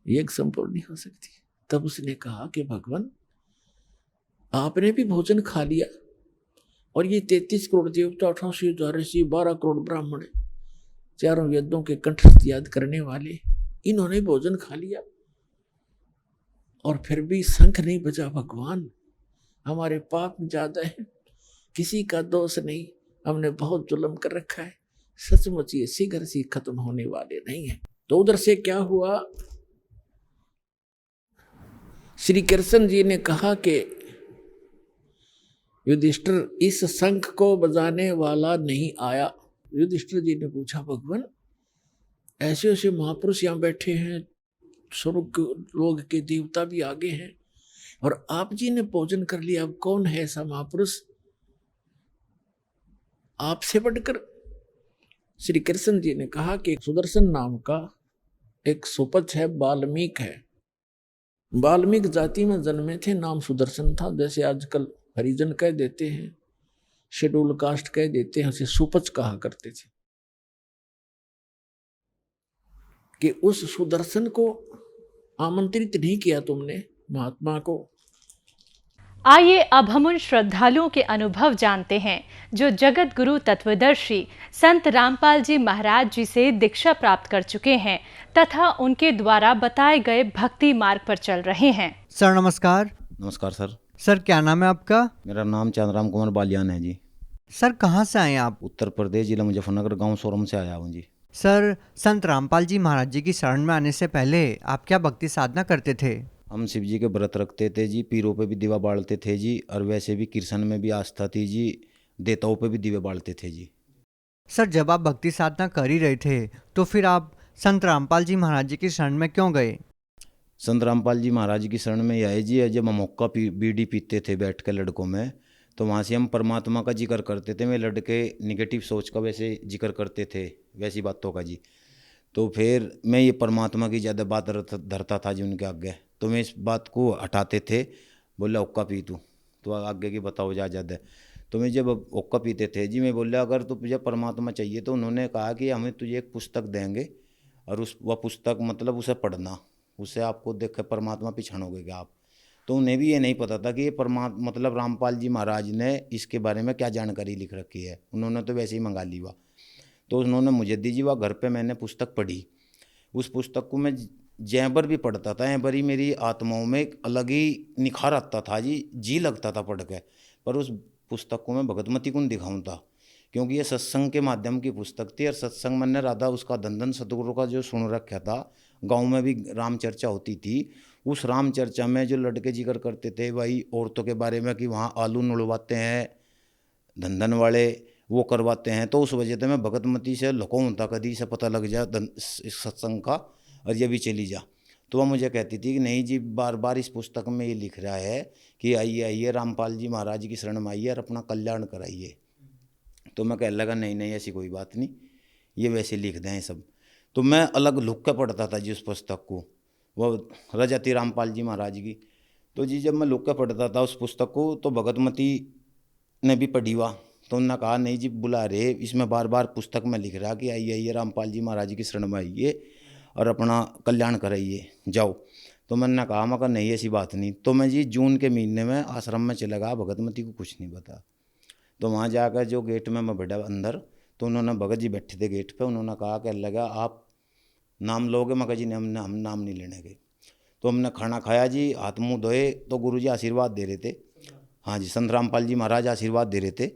यज्ञ संपूर्ण नहीं हो सकती। तब उसने कहा कि भगवान आपने भी भोजन खा लिया और ये 33 करोड़ देवता, 88,000 ऋषि, 12 करोड़ ब्राह्मण, चारों वेदों के कंठस्थ याद करने वाले, इन्होंने भोजन खा लिया और फिर भी शंख नहीं बजा। भगवान हमारे पाप ज्यादा है, किसी का दोष नहीं, हमने बहुत जुल्म कर रखा है, सचमुच ये शीघ्र से खत्म होने वाले नहीं है। तो उधर से क्या हुआ, श्री कृष्ण जी ने कहा कि युधिष्ठिर इस शंख को बजाने वाला नहीं आया। युधिष्ठिर जी ने पूछा भगवान ऐसे ऐसे महापुरुष यहाँ बैठे हैं, स्वर्ग लोग के देवता भी आगे हैं और आप जी ने भोजन कर लिया, अब कौन है ऐसा महापुरुष आपसे बढ़कर? श्री कृष्ण जी ने कहा कि सुदर्शन नाम का एक सुपच है, वाल्मीकि है, वाल्मीकि जाति में जन्मे थे, नाम सुदर्शन था। जैसे आजकल हरिजन कह देते हैं, शेड्यूल कास्ट कह देते हैं, उसे सुपच कहा करते थे। कि उस सुदर्शन को आमंत्रित नहीं किया तुमने महात्मा को। आइए अब हम उन श्रद्धालुओं के अनुभव जानते हैं जो जगत गुरु तत्वदर्शी संत रामपाल जी महाराज जी से दीक्षा प्राप्त कर चुके हैं तथा उनके द्वारा बताए गए भक्ति मार्ग पर चल रहे हैं। सर नमस्कार। नमस्कार सर। सर क्या नाम है आपका? मेरा नाम चंद्राम कुमार बालियान है जी। सर कहाँ से आए आप? उत्तर प्रदेश, जिला मुजफ्फरनगर, गांव सोरम से आया हूँ जी। सर संत रामपाल जी महाराज जी की शरण में आने से पहले आप क्या भक्ति साधना करते थे? हम शिव जी के व्रत रखते थे जी, पीरों पे भी दीवा बालते थे जी, और वैसे भी कृष्ण में भी आस्था थी जी, देवताओं पे भी दीवे बालते थे जी। सर जब आप भक्ति साधना कर ही रहे थे तो फिर आप संत रामपाल जी महाराज जी की शरण में क्यों गए? संत रामपाल जी महाराज की शरण में यह जी, जब हम हुक्का बीड़ी पीते थे बैठ के लड़कों में, तो वहाँ से हम परमात्मा का जिक्र करते थे। वे लड़के निगेटिव सोच का वैसे जिक्र करते थे, वैसी बातों का जी। तो फिर मैं ये परमात्मा की ज़्यादा बात धरता था जी उनके आगे, तो मैं इस बात को हटाते थे। बोला हुक्का पी तू, तो आगे की बताओ जा ज़्यादा। तो मैं जब हुक्का पीते थे जी, मैं बोला अगर तुझे परमात्मा चाहिए तो उन्होंने कहा कि हमें तुझे एक पुस्तक देंगे और वह पुस्तक मतलब उसे पढ़ना, उससे आपको देख परमात्मा पहचानोगे क्या आप। तो उन्हें भी ये नहीं पता था कि ये परमात्मा मतलब रामपाल जी महाराज ने इसके बारे में क्या जानकारी लिख रखी है, उन्होंने तो वैसे ही मंगा ली वह। तो उन्होंने मुझे दी जी वह, घर पे मैंने पुस्तक पढ़ी। उस पुस्तक को मैं जैबर भी पढ़ता था, ऐबर ही मेरी आत्माओं में एक अलग ही निखार आता था जी लगता था पढ़ के। पर उस पुस्तक को मैं भगतमती को दिखाऊँ था, क्योंकि ये सत्संग के माध्यम की पुस्तक थी। और सत्संग मैंने राधा उसका धन सतगुरु का जो सुन रखा था, गांव में भी राम चर्चा होती थी, उस राम चर्चा में जो लड़के जिक्र करते थे भाई औरतों के बारे में कि वहाँ आलू नुड़वाते हैं धन वाले, वो करवाते हैं, तो उस वजह से मैं भगतमती से लुकाऊँ था कदी से पता लग जाए इस सत्संग का और ये भी चली जा। तो वह मुझे कहती थी कि नहीं जी, बार बार इस पुस्तक में ये लिख रहा है कि आइए आइए रामपाल जी महाराज की शरण में आइए और अपना कल्याण कराइए। तो मैं कहने लगा नहीं नहीं ऐसी कोई बात नहीं, ये वैसे लिख दें सब। तो मैं अलग लुक के पढ़ता था जी उस पुस्तक को, वो रजा थी रामपाल जी महाराज की। तो जी जब मैं लुक के पढ़ता था उस पुस्तक को, तो भगतमती ने भी पढ़ी हुआ, तो उन्होंने कहा नहीं जी बुला रहे, इसमें बार बार पुस्तक में लिख रहा कि आइए आइए रामपाल जी महाराज की शरण में आइए और अपना कल्याण कराइए जाओ। तो मैंने कहा मगर नहीं ऐसी बात नहीं। तो मैं जी जून के महीने में आश्रम में चला गया, भगतमती को कुछ नहीं पता। तो वहाँ जाकर जो गेट में मैं बैठा अंदर, तो उन्होंने भगत जी बैठे थे गेट पे, उन्होंने कहा कि लगा आप नाम लोगे? मगर जी हम नाम नहीं लेने गए। तो हमने खाना खाया जी, हाथ मुंह धोए तो गुरुजी आशीर्वाद दे रहे थे। हाँ जी, संत रामपाल जी महाराज आशीर्वाद दे रहे थे।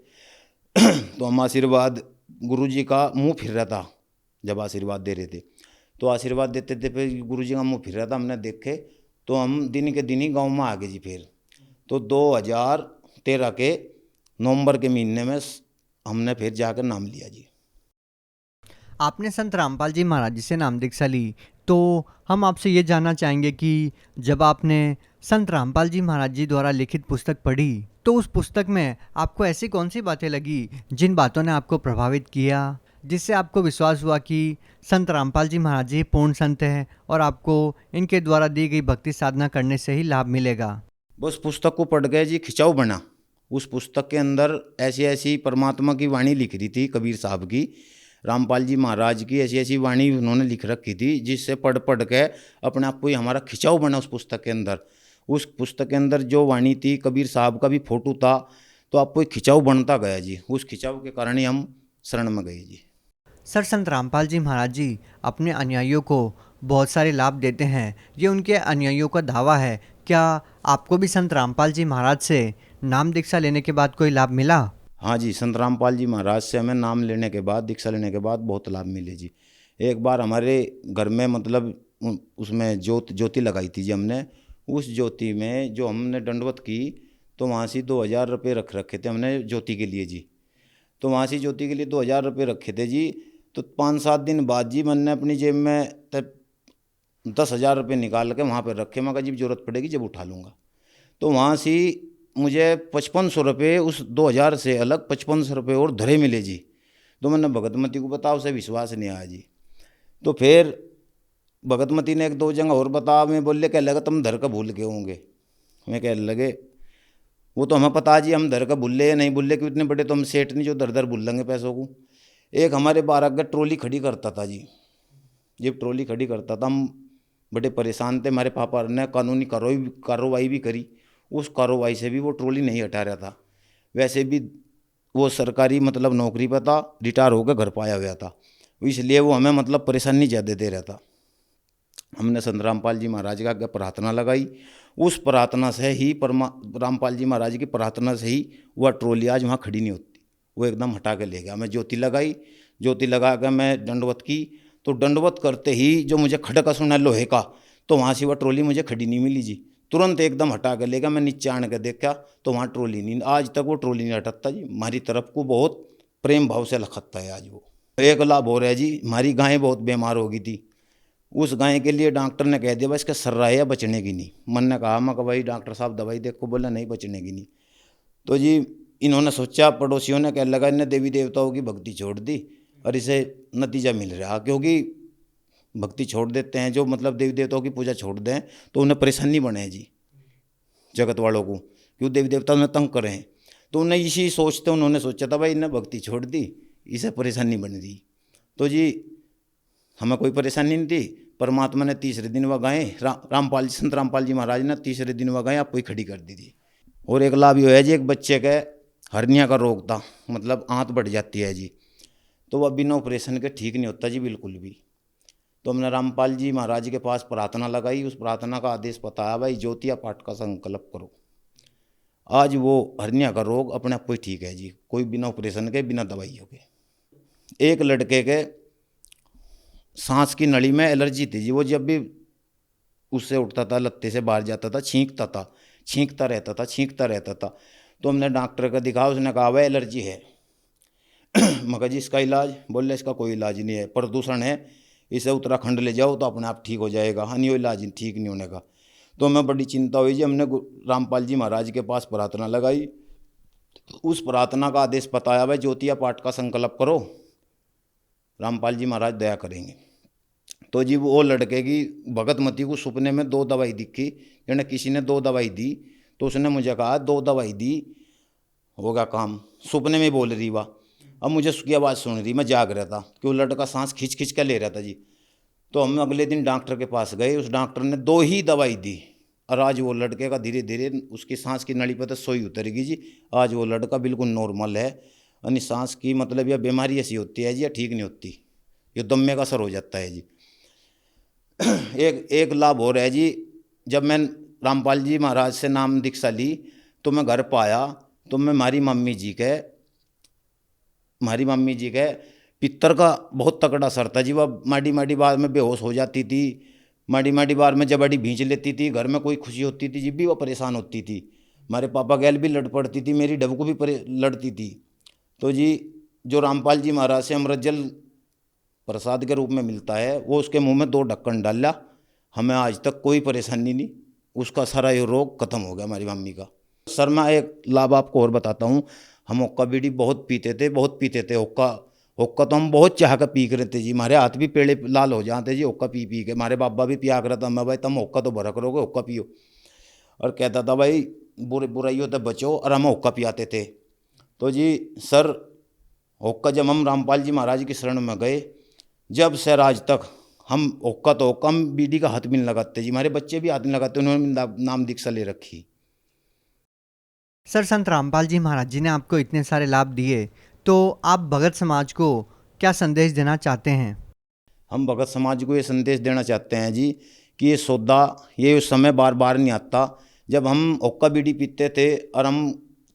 तो हम आशीर्वाद, गुरुजी का मुंह फिर रहा था जब आशीर्वाद दे रहे थे, तो आशीर्वाद देते थे, फिर गुरुजी का मुंह फिर रहा था, हमने देखे तो हम दिन के दिन ही गाँव में आ गए जी। फिर तो 2013 के नवंबर के महीने में हमने फिर जाकर नाम लिया जी। आपने संत रामपाल जी महाराज जी से नाम दीक्षा ली, तो हम आपसे ये जानना चाहेंगे कि जब आपने संत रामपाल जी महाराज जी द्वारा लिखित पुस्तक पढ़ी, तो उस पुस्तक में आपको ऐसी कौन सी बातें लगी जिन बातों ने आपको प्रभावित किया, जिससे आपको विश्वास हुआ कि संत रामपाल जी महाराज जी पूर्ण संत हैं और आपको इनके द्वारा दी गई भक्ति साधना करने से ही लाभ मिलेगा? बस पुस्तक को पढ़ गए जी, खिंचाव बना। उस पुस्तक के अंदर ऐसी ऐसी परमात्मा की वाणी लिख रही थी, कबीर साहब की, रामपाल जी महाराज की ऐसी ऐसी वाणी उन्होंने लिख रखी थी, जिससे पढ़ पढ़ के अपने आप को ही हमारा खिंचाव बना उस पुस्तक के अंदर। उस पुस्तक के अंदर जो वाणी थी, कबीर साहब का भी फोटो था, तो आपको एक खिंचाव बनता गया जी। उस खिंचाव के कारण ही हम शरण में गए जी। सर, संत रामपाल जी महाराज जी अपने अनुयायियों को बहुत सारे लाभ देते हैं, ये उनके अनुयायियों का दावा है। क्या आपको भी संत रामपाल जी महाराज से नाम दीक्षा लेने के बाद कोई लाभ मिला? हाँ जी, संत रामपाल जी महाराज से हमें नाम लेने के बाद, दीक्षा लेने के बाद बहुत लाभ मिले जी। एक बार हमारे घर में मतलब उसमें ज्योति लगाई थी जी हमने। उस ज्योति में जो हमने दंडवत की, तो वहाँ से 2000 रुपये रख रखे थे हमने ज्योति के लिए जी। तो वहाँ से ज्योति के लिए 2000 रुपये रखे थे जी। तो 5-7 दिन बाद जी मैंने अपनी जेब में तब 10,000 रुपये निकाल के वहाँ पर रखे। मैं कहा जी जरूरत पड़ेगी जब उठा लूँगा। तो वहाँ से मुझे 5500 रुपये, उस 2000 से अलग 5500 रुपये और धरे मिले जी। तो मैंने भगतमती को बताया, उसे विश्वास नहीं आया जी। तो फिर भगतमती ने 1-2 जगह और बताया, मैं बोले कह लगा तुम धर का भूल गए होंगे। मैं कह लगे वो तो हमें पता जी, हम धर का भूल या नहीं भूल, क्यों इतने बड़े तो हम सेठ नहीं जो दर दर भूल लेंगे पैसों को। एक हमारे 12 का ट्रॉली खड़ी करता था जी। जब ट्रॉली खड़ी करता था, हम बड़े परेशान थे। हमारे पापा ने कानूनी कार्रवाई भी करी, उस कार्रवाई से भी वो ट्रॉली नहीं हटा रहा था। वैसे भी वो सरकारी मतलब नौकरी पर था, रिटायर होकर घर पाया हुआ था, इसलिए वो हमें मतलब परेशानी ज़्यादा दे रहा था। हमने संत रामपाल जी महाराज का प्रार्थना लगाई, उस प्रार्थना से ही रामपाल जी महाराज की प्रार्थना से ही वह ट्रॉली आज वहाँ खड़ी नहीं होती, वो एकदम हटा के ले गया। मैं ज्योति लगाई, ज्योति लगा कर मैं दंडवत की, तो दंडवत करते ही जो मुझे खड़का सुना लोहे का, तो वहाँ से वह ट्रॉली मुझे खड़ी नहीं मिली जी। तुरंत एकदम हटा के ले गया। मैं नीचे आने के देखा तो वहाँ ट्रॉली नहीं, आज तक वो ट्रॉली नहीं हटता जी। हमारी तरफ को बहुत प्रेम भाव से लखता है आज वो। एक लाभ हो रहा है जी, हमारी गाय बहुत बीमार हो गई थी। उस गाय के लिए डॉक्टर ने कह दिया बस इसका सर्राया बचने की नहीं। मन ने कहा मैं भाई डॉक्टर साहब दवाई देखो, बोला नहीं बचने की नहीं। तो जी इन्होंने सोचा, पड़ोसियों ने कह लगा इन्हें देवी देवताओं की भक्ति छोड़ दी और इसे नतीजा मिल रहा, क्योंकि भक्ति छोड़ देते हैं जो मतलब देवी देवताओं की पूजा छोड़ दें तो उन्हें परेशानी बने जी जगत वालों को, क्यों देवी देवता उन्हें तंग करें। तो उन्हें इसी सोचते उन्होंने सोचा था भाई इन्हें भक्ति छोड़ दी, इसे परेशानी बन दी। तो जी हमें कोई परेशानी नहीं थी। परमात्मा ने तीसरे दिन वह गाय संत रामपाल जी महाराज ने तीसरे दिन वह गाय आपको ही खड़ी कर दी थी। और एक लाभ ये है जी, एक बच्चे के हर्निया का रोग था, मतलब आंत बढ़ जाती है जी, तो वह बिना ऑपरेशन के ठीक नहीं होता जी बिल्कुल भी। तो हमने रामपाल जी महाराज के पास प्रार्थना लगाई, उस प्रार्थना का आदेश बताया भाई ज्योतिया पाठ का संकल्प करो। आज वो हर्निया का रोग अपने आप को ही ठीक है जी, कोई बिना ऑपरेशन के बिना दवाइयों के। एक लड़के के सांस की नली में एलर्जी थी जी, वो जब भी उससे उठता था लत्ते से बाहर जाता था छींकता रहता था। तो हमने डॉक्टर को दिखाया, उसने कहा भाई एलर्जी है। मगर जी इसका इलाज, बोले इसका कोई इलाज नहीं है, प्रदूषण है, इसे उत्तराखंड ले जाओ तो अपने आप ठीक हो जाएगा। हाँ नहीं, इलाज ठीक नहीं होने का। तो हमें बड़ी चिंता हुई जी, हमने रामपाल जी महाराज के पास प्रार्थना लगाई, उस प्रार्थना का आदेश बताया भाई ज्योतिया पाठ का संकल्प करो, रामपाल जी महाराज दया करेंगे। तो जी वो लड़के की भगतमती को सपने में 2 दवाई दिखी, यानी किसी ने 2 दवाई दी, तो उसने मुझे कहा 2 दवाई दी होगा काम, सपने में बोल रही वह। अब मुझे उसकी आवाज़ सुन रही, मैं जाग रहा था कि वो लड़का सांस खींच खींच कर ले रहा था जी। तो हम अगले दिन डॉक्टर के पास गए, उस डॉक्टर ने 2 ही दवाई दी और आज वो लड़के का धीरे धीरे उसकी सांस की नली पर तो सोई उतरेगी जी। आज वो लड़का बिल्कुल नॉर्मल है। यानी सांस की मतलब यह बीमारी ऐसी होती है जी, या ठीक नहीं होती, ये दम्मे का असर हो जाता है जी। एक लाभ हो रहा है जी, जब मैं रामपाल जी महाराज से नाम दीक्षा ली तो मैं घर पाया तो मैं हमारी मम्मी जी के पित्तर का बहुत तगड़ा असर था जी। वह माड़ी माड़ी बार में बेहोश हो जाती थी, माड़ी माड़ी बार में जबड़ी भींच लेती थी, घर में कोई खुशी होती थी जब भी वह परेशान होती थी। हमारे पापा गैल भी लड़ पड़ती थी, मेरी डब को भी लड़ती थी। तो जी जो रामपाल जी महाराज से अमृत जल प्रसाद के रूप में मिलता है वो उसके मुंह में 2 ढक्कन डाला, हमें आज तक कोई परेशानी नहीं, उसका सारा ये रोग खत्म हो गया हमारी मम्मी का। सर मैं एक लाभ आपको और बताता हूँ, हम हुक्का बीड़ी बहुत पीते थे। हुक्का तो हम बहुत चाह कर पी कर थे जी, हमारे हाथ भी पेड़े लाल हो जाते जी हुक्का पी पी के। हमारे बाबा भी पिया करता, मैं भाई तुम हुक्का तो भरा करोगे, हुक्का पियो। और कहता था भाई बुराइयों से बचो, और हम हुक्का पियाते थे। तो जी सर हुक्का जब हम रामपाल जी महाराज की शरण में गए, जब से आज तक हम हुक्का तो हुक्का, हम बीड़ी का हाथ भी नहीं लगाते जी, हमारे बच्चे भी हाथ नहीं लगाते, उन्होंने नाम दीक्षा ले रखी। सर संत रामपाल जी महाराज जी ने आपको इतने सारे लाभ दिए, तो आप भगत समाज को क्या संदेश देना चाहते हैं? हम भगत समाज को ये संदेश देना चाहते हैं जी कि ये सौदा ये उस समय बार बार नहीं आता जब हम हुक्का बीड़ी पीते थे और हम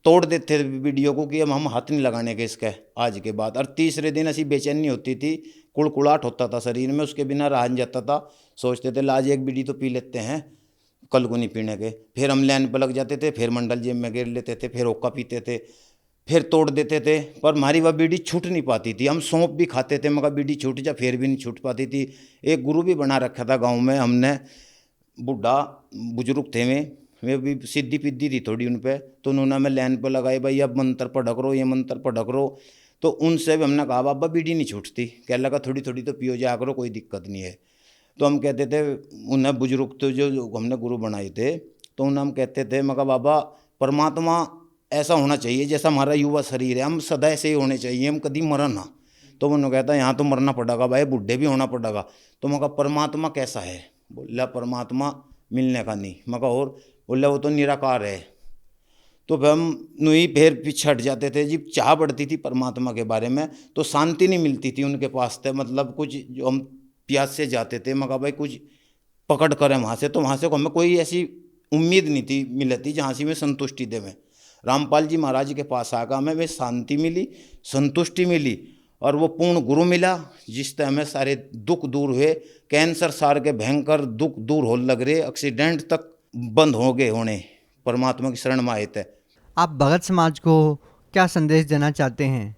तोड़ देते थे बीड़ियों को कि हम हाथ नहीं लगाने के इसके आज के बाद। और तीसरे दिन ऐसी बेचैनी होती थी, कुड़कुड़ाहट होता था शरीर में, उसके बिना रहा नहीं जाता था। सोचते थे आज एक बीड़ी तो पी लेते हैं, कल को नहीं पीने के। फिर हम लाइन पर लग जाते थे, फिर मंडल जेब में गिर लेते थे, फिर हुक्का पीते थे, फिर तोड़ देते थे, पर हमारी वह बीड़ी छूट नहीं पाती थी। हम सौंप भी खाते थे मगर बीड़ी छूट जा, फिर भी नहीं छूट पाती थी। एक गुरु भी बना रखा था गांव में हमने, बूढ़ा बुजुर्ग थे वे भी सिद्धि पिद्धि थी थोड़ी उन पर, तो उन्होंने हमें लाइन पर लगाई, भाई अब मंत्र पढ़ करो, ये मंत्र पढ़ करो। तो उनसे भी हमने कहा बाबा बीड़ी नहीं छूटती, कह लगा थोड़ी थोड़ी तो पियो जा करो, कोई दिक्कत नहीं है। तो हम कहते थे उन्हें बुजुर्ग तो जो हमने गुरु बनाए थे, तो उन्हें हम कहते थे मगर बाबा परमात्मा ऐसा होना चाहिए जैसा हमारा युवा शरीर है, हम सदा ऐसे ही होने चाहिए, हम कभी मरा ना। तो उन्होंने कहता यहाँ तो मरना पड़ेगा भाई, बूढ़े भी होना पड़ेगा। तो मगर परमात्मा कैसा है? बोला परमात्मा मिलने का नहीं, मगर और बोला वो तो निराकार है। तो फिर हम नुई फिर पीछे हट जाते थे जी। चाह बढ़ती थी परमात्मा के बारे में, तो शांति नहीं मिलती थी उनके पास थे, मतलब कुछ जो हम प्यास से जाते थे मगर भाई कुछ पकड़ करें वहाँ से, तो वहाँ से हमें कोई ऐसी उम्मीद नहीं थी मिलती जहाँ से हमें संतुष्टि देवें। रामपाल जी महाराज के पास आकर हमें वे शांति मिली, संतुष्टि मिली, और वो पूर्ण गुरु मिला जिससे हमें सारे दुख दूर हुए। कैंसर सार के भयंकर दुख दूर हो लग रहे, एक्सीडेंट तक बंद हो गए होने, परमात्मा की शरण में आए थे। आप भगत समाज को क्या संदेश देना चाहते हैं?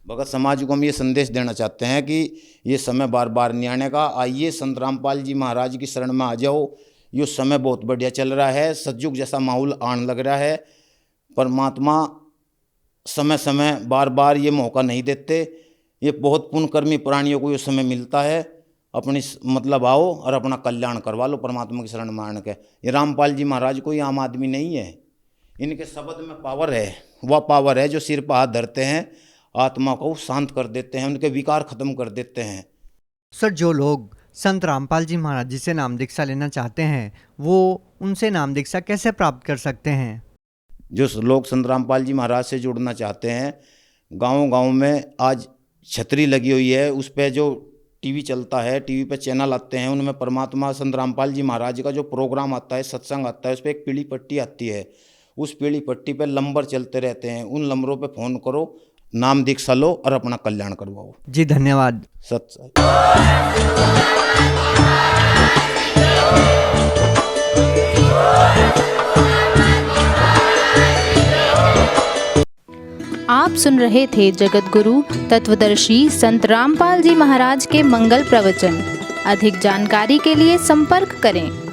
भगत समाज को हम ये संदेश देना चाहते हैं कि ये समय बार बार नहीं आने का। आइए संत रामपाल जी महाराज की शरण में आ जाओ, ये समय बहुत बढ़िया चल रहा है, सतयुग जैसा माहौल आने लग रहा है। परमात्मा समय समय बार बार ये मौका नहीं देते, ये बहुत पुण्यकर्मी प्राणियों को ये समय मिलता है। अपनी मतलब आओ और अपना कल्याण करवा लो परमात्मा की शरण में आने के। ये रामपाल जी महाराज कोई आम आदमी नहीं है, इनके शब्द में पावर है, वह पावर है जो सिर पर हाथ धरते हैं आत्मा को शांत कर देते हैं, उनके विकार खत्म कर देते हैं। सर जो लोग संत रामपाल जी महाराज जी से नाम दीक्षा लेना चाहते हैं वो उनसे नाम दीक्षा कैसे प्राप्त कर सकते हैं? जो लोग संत रामपाल जी महाराज से जुड़ना चाहते हैं, गांव-गांव में आज छतरी लगी हुई है, उस पर जो टीवी चलता है, टीवी पे चैनल आते हैं, उनमें परमात्मा संत रामपाल जी महाराज का जो प्रोग्राम आता है, सत्संग आता है, उस पर एक पीली पट्टी आती है, उस पीली पट्टी पे नंबर चलते रहते हैं, उन नंबरों पे फ़ोन करो, नाम दीक्षा लो और अपना कल्याण करवाओ। जी धन्यवाद। सत्संग। आप सुन रहे थे जगत गुरु तत्वदर्शी संत रामपाल जी महाराज के मंगल प्रवचन। अधिक जानकारी के लिए संपर्क करें।